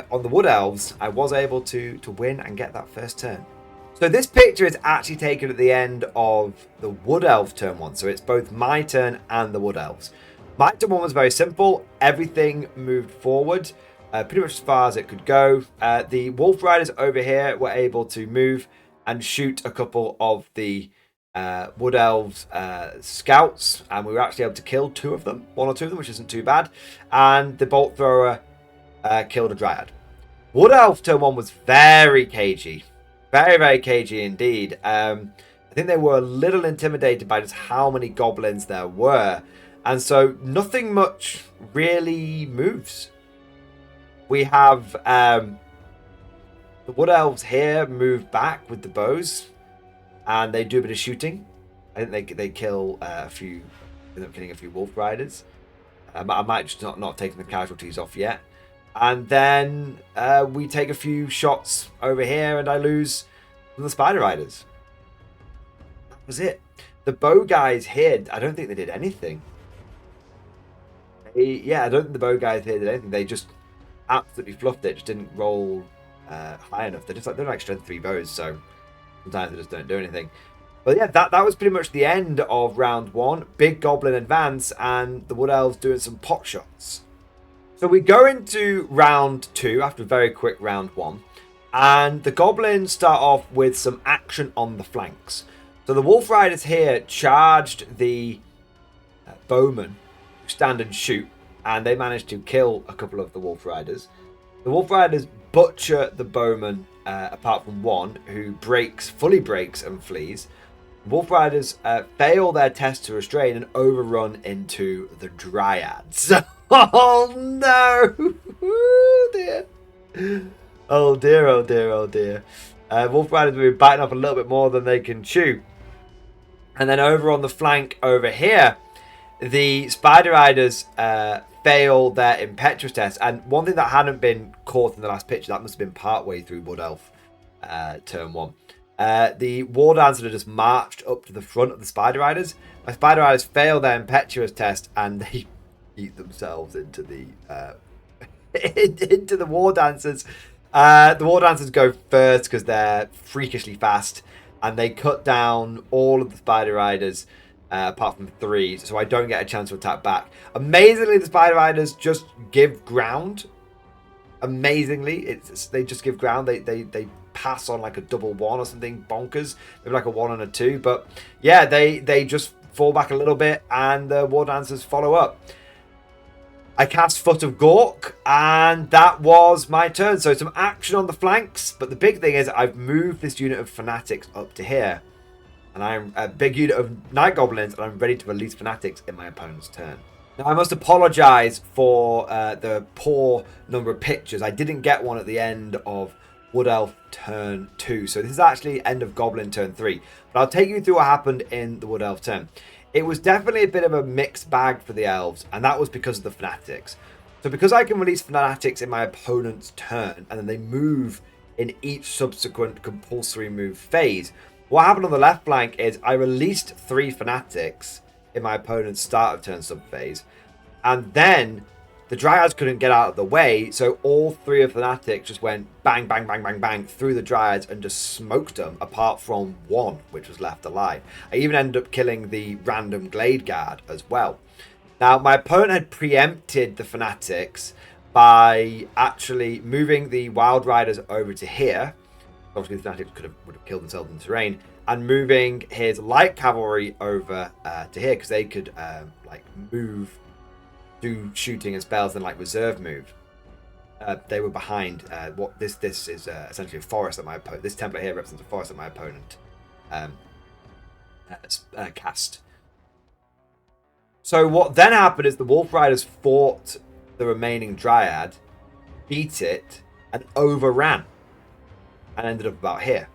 on the Wood Elves, I was able to win and get that first turn. So this picture is actually taken at the end of the Wood Elf turn 1. So it's both my turn and the Wood Elves. My turn 1 was very simple. Everything moved forward pretty much as far as it could go. The Wolf Riders over here were able to move and shoot a couple of the Wood Elves scouts. And we were actually able to kill 2 of them, 1 or 2 of them, which isn't too bad. And the Bolt Thrower killed a Dryad. Wood Elf turn 1 was very cagey. Very, very cagey indeed. I think they were a little intimidated by just how many goblins there were. And so nothing much really moves. We have the Wood Elves here move back with the bows. And they do a bit of shooting. I think they kill a few, end up killing a few Wolf Riders. I might just not taking the casualties off yet. And then we take a few shots over here, and I lose from the Spider Riders. was it. The bow guys here, I don't think they did anything. Yeah, I don't think the bow guys here did anything. They just absolutely fluffed it. Just didn't roll high enough. They're like strength 3 bows, so sometimes they just don't do anything. But yeah, that was pretty much the end of round 1. Big goblin advance, and the wood elves doing some pot shots. So we go into round 2 after a very quick round 1, and the goblins start off with some action on the flanks. So the wolf riders here charged the bowmen who stand and shoot, and they managed to kill a couple of the wolf riders. The wolf riders butcher the bowmen, apart from one who fully breaks and flees. The wolf riders fail their test to restrain and overrun into the dryads. Oh no! Oh dear! Oh dear! Oh dear! Oh dear! Wolf riders will be biting off a little bit more than they can chew. And then over on the flank over here, the Spider Riders fail their impetuous test. And one thing that hadn't been caught in the last picture, that must have been partway through Wood Elf turn 1. The War Dancer had just marched up to the front of the Spider Riders. My Spider Riders fail their impetuous test and they eat themselves into the into the War Dancers. The War Dancers go first because they're freakishly fast, and they cut down all of the Spider Riders apart from 3, so I don't get a chance to attack back. Amazingly, the Spider Riders just give ground. Amazingly, they just give ground. They pass on like a double 1 or something bonkers. Maybe like a 1 and a 2, but yeah, they just fall back a little bit, and the War Dancers follow up. I cast Foot of Gork, and that was my turn. So some action on the flanks, but the big thing is I've moved this unit of Fanatics up to here. And I'm a big unit of Night Goblins, and I'm ready to release Fanatics in my opponent's turn. Now, I must apologise for the poor number of pictures. I didn't get one at the end of Wood Elf turn 2. So this is actually end of Goblin turn 3. But I'll take you through what happened in the Wood Elf turn. It was definitely a bit of a mixed bag for the elves, and that was because of the Fanatics. So because I can release Fanatics in my opponent's turn, and then they move in each subsequent compulsory move phase, what happened on the left flank is I released 3 Fanatics in my opponent's start of turn sub-phase, and then the Dryads couldn't get out of the way, so all 3 of Fanatics just went bang, bang, bang, bang, bang through the Dryads and just smoked them, apart from 1, which was left alive. I even ended up killing the random Glade Guard as well. Now, my opponent had preempted the Fanatics by actually moving the Wild Riders over to here. Obviously, the Fanatics would have killed themselves in the terrain, and moving his Light Cavalry over to here, because they could move, do shooting and spells, and like reserve move. They were behind what this is essentially a forest that my opponent. This template here represents a forest that my opponent cast. So what then happened is the Wolf Riders fought the remaining Dryad, beat it, and overran, and ended up about here.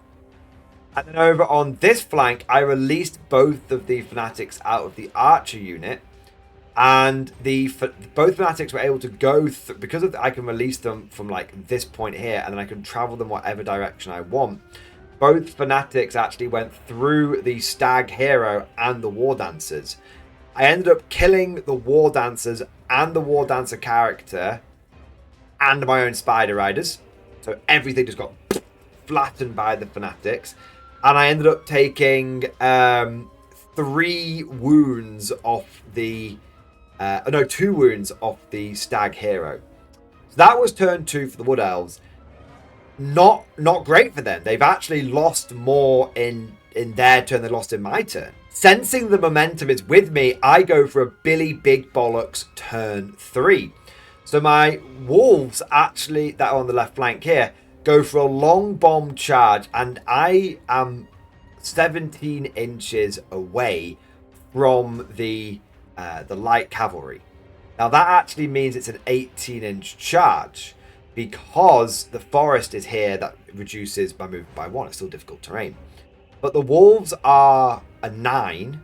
And then over on this flank, I released both of the Fanatics out of the Archer unit. And both Fanatics were able to go because I can release them from like this point here, and then I can travel them whatever direction I want. Both Fanatics actually went through the Stag Hero and the War Dancers. I ended up killing the War Dancers and the War Dancer character and my own Spider Riders. So everything just got flattened by the Fanatics. And I ended up taking 3 wounds off the... 2 wounds off the Stag Hero. So that was turn 2 for the Wood Elves. Not great for them. They've actually lost more in their turn than they lost in my turn. Sensing the momentum is with me, I go for a Billy Big Bollocks turn 3. So my Wolves actually, that are on the left flank here, go for a long bomb charge, and I am 17 inches away from the light cavalry. Now that actually means it's an 18-inch charge, because the forest is here that reduces my movement by 1. It's still difficult terrain. But the wolves are a 9,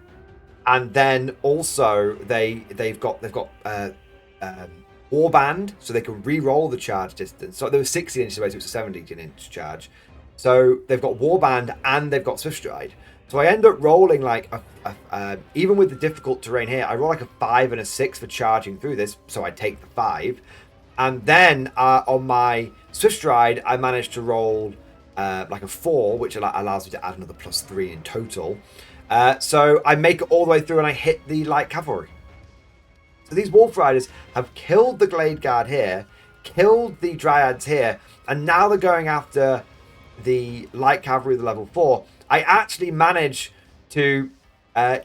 and then also they've got warband, so they can re-roll the charge distance. So there was 16 inches away, so it's a 17-inch charge. So they've got warband and they've got swift stride. So I end up rolling like even with the difficult terrain here, I roll like a 5 and a 6 for charging through this, so I take the 5. And then on my Swift Stride, I managed to roll like a 4, which allows me to add another +3 in total. So I make it all the way through and I hit the light cavalry. So these Wolf Riders have killed the Glade Guard here, killed the Dryads here, and now they're going after the light cavalry, the level 4. I actually manage to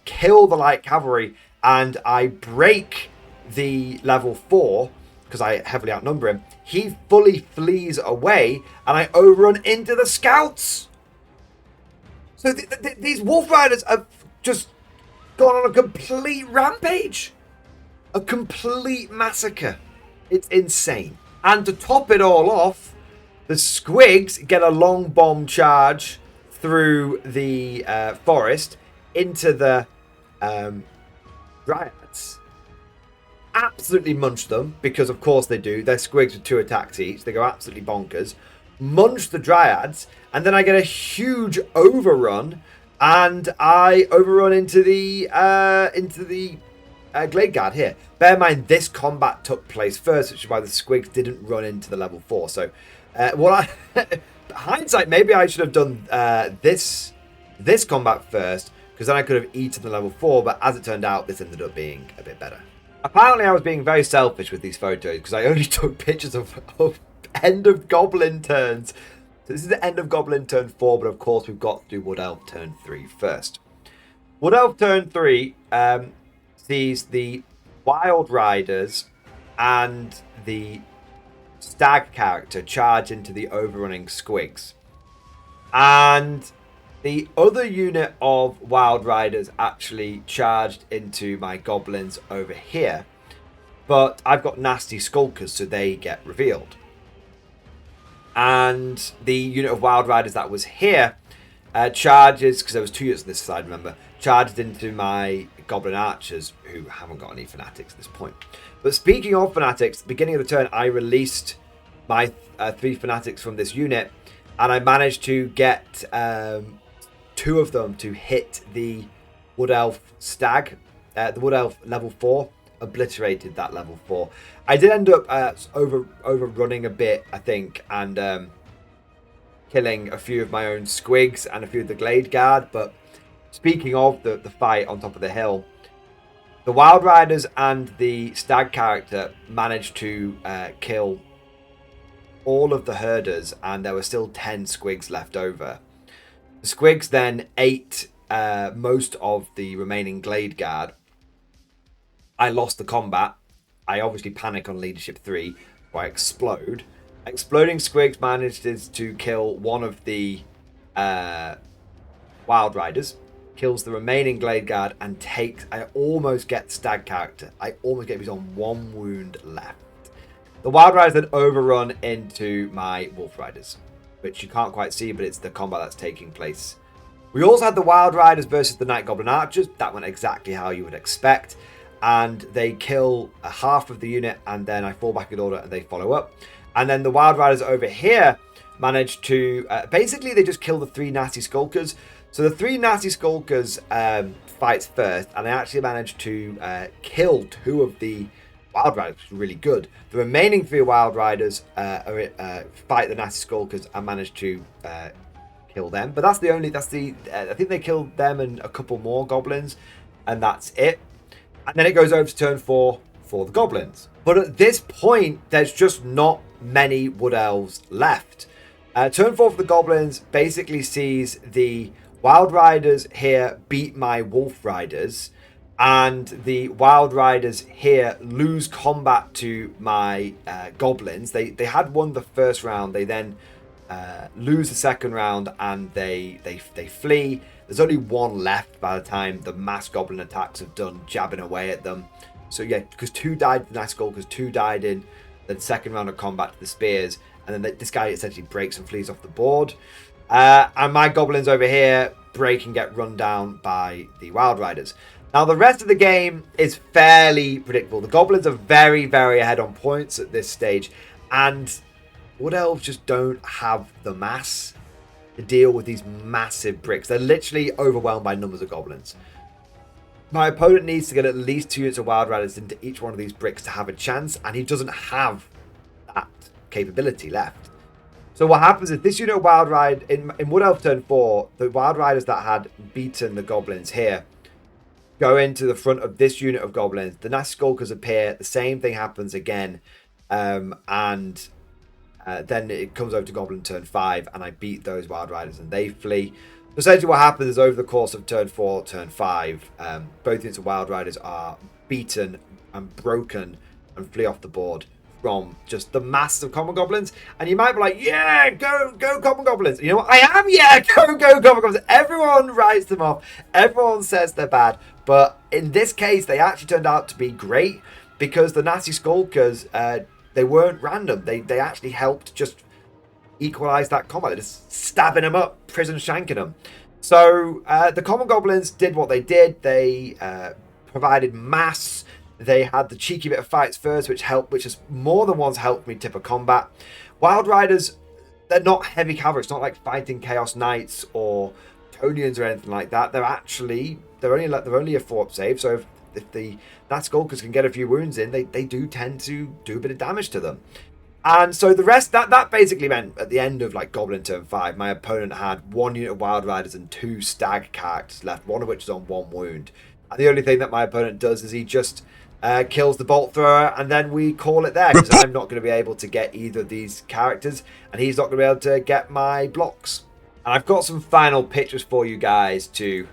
kill the light cavalry, and I break the level 4 because I heavily outnumber him. He fully flees away, and I overrun into the scouts. So these Wolf Riders have just gone on a complete rampage. A complete massacre. It's insane. And to top it all off, the Squigs get a long bomb charge through the forest into the Dryads. Absolutely munch them, because of course they do. They're Squigs with 2 attacks each. They go absolutely bonkers. Munch the Dryads, and then I get a huge overrun, and I overrun into the Glade Guard here. Bear in mind, this combat took place first, which is why the Squigs didn't run into the level 4. So, hindsight, maybe I should have done this combat first, because then I could have eaten the level 4, but as it turned out, this ended up being a bit better. Apparently, I was being very selfish with these photos, because I only took pictures of end of Goblin turns. So this is the end of Goblin turn 4, but of course, we've got to do Wood Elf turn 3 first. Wood Elf turn 3 sees the Wild Riders and the Stag character charge into the overrunning Squigs. And the other unit of Wild Riders actually charged into my Goblins over here. But I've got nasty Skulkers, so they get revealed. And the unit of Wild Riders that was here charges, because there was 2 units on this side, remember, charged into my Goblin Archers, who haven't got any Fanatics at this point. But speaking of Fanatics, at the beginning of the turn, I released my 3 Fanatics from this unit, and I managed to get 2 of them to hit the Wood Elf Stag. The Wood Elf level 4 obliterated that level 4. I did end up overrunning a bit, I think, and killing a few of my own Squigs and a few of the Glade Guard. But speaking of the fight on top of the hill, the Wild Riders and the Stag character managed to kill all of the herders, and there were still 10 Squigs left over. The Squigs then ate most of the remaining Glade Guard. I lost the combat. I obviously panic on Leadership 3, where I explode. Exploding Squigs manages to kill one of the Wild Riders, kills the remaining Glade Guard, and takes... I almost get the Stag character. I almost get... He's on 1 wound left. The Wild Riders then overrun into my Wolf Riders, which you can't quite see, but it's the combat that's taking place. We also had the Wild Riders versus the Night Goblin Archers. That went exactly how you would expect. And they kill a half of the unit, and then I fall back in order and they follow up. And then the Wild Riders over here manage to... basically, they just kill the 3 nasty Skulkers. So the 3 nasty Skulkers fights first, and I actually managed to kill 2 of the Wild Riders, which is really good. The remaining 3 Wild Riders fight the nasty Skulkers and manage to kill them. But that's the only... I think they killed them and a couple more Goblins, and that's it. And then it goes over to turn 4 for the Goblins. But at this point, there's just not many Wood Elves left. Turn 4 for the Goblins basically sees the Wild Riders here beat my Wolf Riders, and the Wild Riders here lose combat to my Goblins. They had won the first round. They then lose the second round, and they flee. There's only 1 left by the time the mass Goblin attacks have done jabbing away at them. So yeah, because 2 died to the Night Skulkers, 2 died in the second round of combat to the Spears, and then this guy essentially breaks and flees off the board. And my Goblins over here break and get run down by the Wild Riders. Now the rest of the game is fairly predictable. The Goblins are very, very ahead on points at this stage, and Wood Elves just don't have the mass. to deal with these massive bricks. They're literally overwhelmed by numbers of goblins. My opponent needs to get at least 2 units of Wild Riders into each one of these bricks to have a chance, and he doesn't have that capability left. So what happens is this unit of Wild Ride, in Wood Elf turn 4, the Wild Riders that had beaten the goblins here go into the front of this unit of goblins. The Nasty Skulkers appear, the same thing happens again, and then it comes over to Goblin turn 5, and I beat those Wild Riders and they flee. So essentially what happens is over the course of turn 4, turn 5, both units of Wild Riders are beaten and broken and flee off the board from just the mass of common goblins. And you might be like, yeah, go common goblins. You know what? I am, yeah, go common goblins. Everyone writes them off. Everyone says they're bad. But in this case, they actually turned out to be great because the Nasty Skulkers, they weren't random. They actually helped just equalize that combat. They're just stabbing them up, prison shanking them. So the common goblins did what they did. They provided mass. They had the cheeky bit of fights first, which has more than once helped me tip a combat. Wild Riders, they're not heavy cavalry. It's not like fighting Chaos Knights or Tonians or anything like that. They're only a 4-up save. So if the Nasty Skulkers can get a few wounds in, they do tend to do a bit of damage to them. And so the rest, that basically meant at the end of like Goblin turn 5, my opponent had 1 unit of Wild Riders and 2 stag characters left, one of which is on 1 wound. And the only thing that my opponent does is he just kills the bolt thrower, and then we call it there, because I'm not going to be able to get either of these characters, and he's not going to be able to get my blocks. And I've got some final pictures for you guys to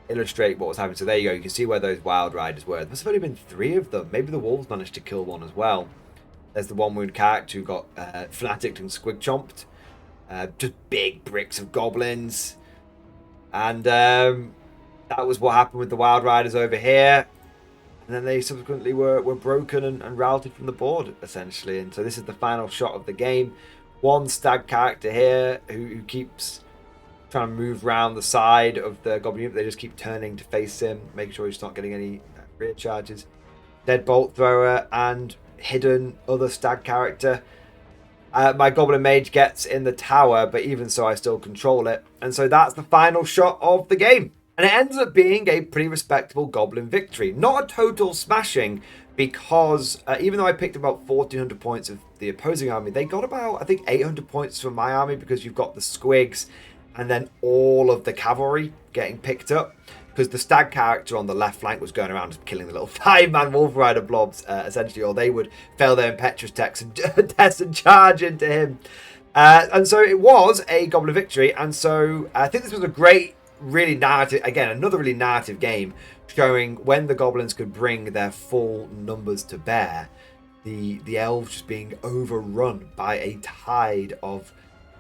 illustrate what was happening. So there you go. You can see where those Wild Riders were. There must have only been 3 of them. Maybe the wolves managed to kill one as well. There's the 1 wound character who got fanatic and squig chomped. Just big bricks of goblins. And that was what happened with the Wild Riders over here. And then they subsequently were broken and routed from the board, essentially. And so this is the final shot of the game. 1 stag character here who keeps trying to move around the side of the goblin unit. They just keep turning to face him, making sure he's not getting any rear charges. Dead bolt thrower and hidden other stag character. My goblin mage gets in the tower, but even so I still control it. And so that's the final shot of the game. And it ends up being a pretty respectable goblin victory. Not a total smashing, because even though I picked about 1,400 points of the opposing army, they got about, I think, 800 points from my army, because you've got the squigs and then all of the cavalry getting picked up. Because the stag character on the left flank was going around just killing the little 5-man wolf rider blobs, essentially, or they would fail their impetuous tests and charge into him. And so it was a goblin victory. And so I think this was a great, really narrative, again, another really narrative game, showing when the goblins could bring their full numbers to bear, the elves just being overrun by a tide of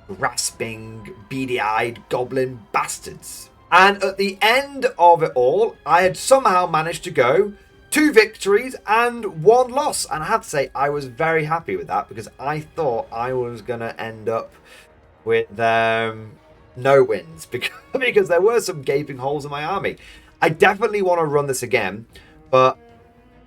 grasping, beady-eyed goblin bastards. And at the end of it all, I had somehow managed to go 2 victories and 1 loss. And I have to say, I was very happy with that, because I thought I was going to end up with no wins, because there were some gaping holes in my army. I definitely want to run this again, but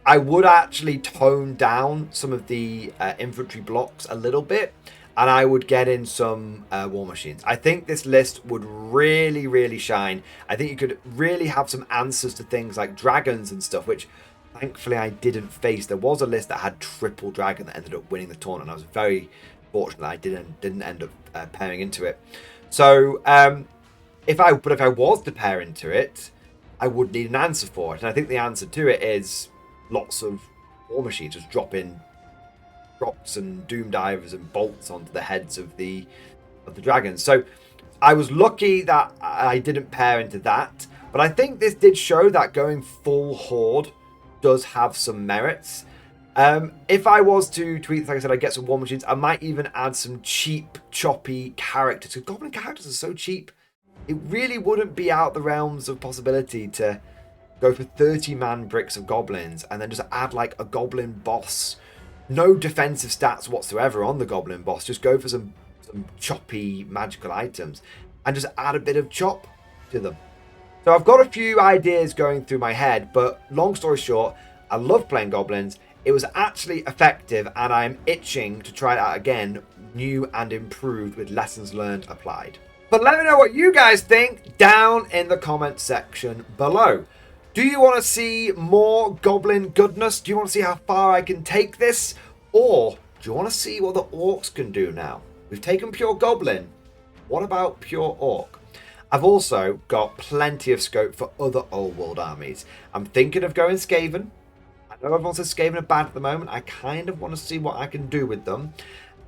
I would actually tone down some of the infantry blocks a little bit, and I would get in some war machines. I think this list would really, really shine. I think you could really have some answers to things like dragons and stuff, which thankfully I didn't face. There was a list that had triple dragon that ended up winning the tournament. I was very fortunate that I didn't end up pairing into it. So if I was to pair into it, I would need an answer for it. And I think the answer to it is lots of war machines, just dropping rocks and doom divers and bolts onto the heads of the dragons. So I was lucky that I didn't pair into that, but I think this did show that going full horde does have some merits. If I was to tweet, like I said, I'd get some war machines. I might even add some cheap, choppy characters. Because goblin characters are so cheap, it really wouldn't be out the realms of possibility to go for 30-man bricks of goblins and then just add like a goblin boss. No defensive stats whatsoever on the goblin boss. Just go for some choppy magical items and just add a bit of chop to them. So I've got a few ideas going through my head, but long story short, I love playing goblins. It was actually effective, and I'm itching to try it out again, new and improved, with lessons learned applied. But let me know what you guys think down in the comment section below. Do you want to see more Goblin goodness? Do you want to see how far I can take this? Or do you want to see what the orcs can do now? We've taken pure Goblin. What about pure Orc? I've also got plenty of scope for other old world armies. I'm thinking of going Skaven. I know everyone says Skaven are bad at the moment. I kind of want to see what I can do with them.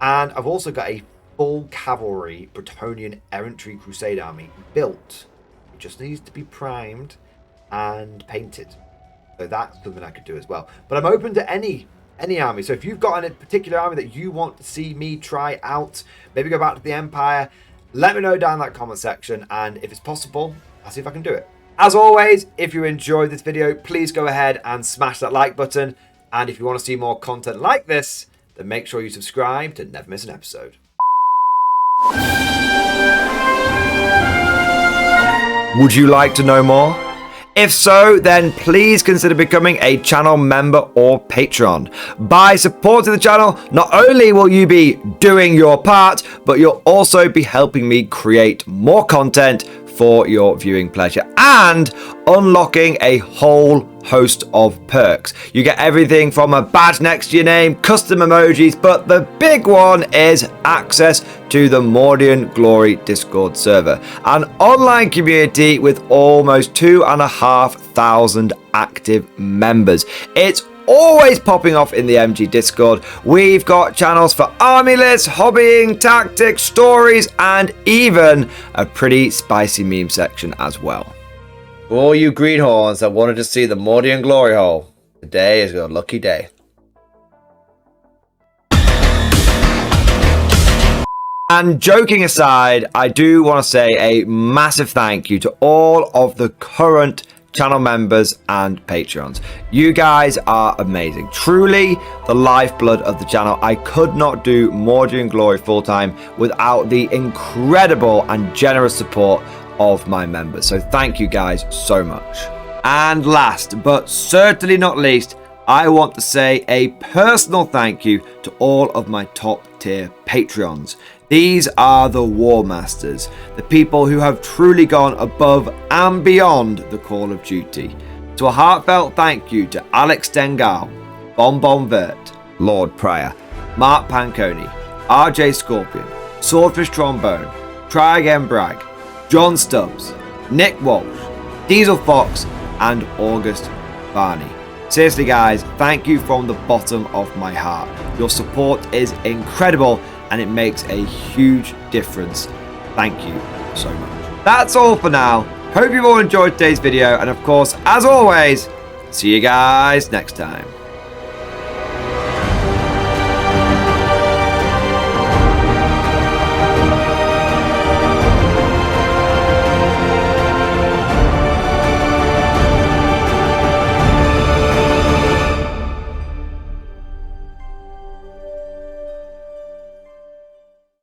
And I've also got a full cavalry Bretonnian errantry crusade army built. It just needs to be primed and painted. So that's something I could do as well. But I'm open to any army. So if you've got a particular army that you want to see me try out, maybe go back to the Empire, let me know down in that comment section, and if it's possible, I'll see if I can do it. As always, if you enjoyed this video, please go ahead and smash that like button. And if you want to see more content like this, then make sure you subscribe to never miss an episode. Would you like to know more? If so, then please consider becoming a channel member or patron. By supporting the channel, not only will you be doing your part, but you'll also be helping me create more content for your viewing pleasure and unlocking a whole host of perks. You get everything from a badge next to your name, custom emojis, but the big one is access to the Mordian Glory Discord server, an online community with almost 2,500 active members. It's always popping off in the MG Discord. We've got channels for army lists, hobbying, tactics, stories, and even a pretty spicy meme section as well. For all you greenhorns that wanted to see the Mordian glory hole, today is your lucky day. And joking aside, I do want to say a massive thank you to all of the current channel members and patrons. You guys are amazing. Truly the lifeblood of the channel. I could not do Mordian Glory full-time without the incredible and generous support of my members. So thank you guys so much. And last but certainly not least, I want to say a personal thank you to all of my top tier Patreons. These are the War Masters, the people who have truly gone above and beyond the call of duty. So a heartfelt thank you to Alex Dengal, Bon Vert, Lord Pryor, Mark Panconi, RJ Scorpion, Swordfish Trombone, Try Again Bragg, John Stubbs, Nick Walsh, Diesel Fox, and August Barney. Seriously guys, thank you from the bottom of my heart. Your support is incredible and it makes a huge difference. Thank you so much. That's all for now. Hope you've all enjoyed today's video, and of course, as always, see you guys next time.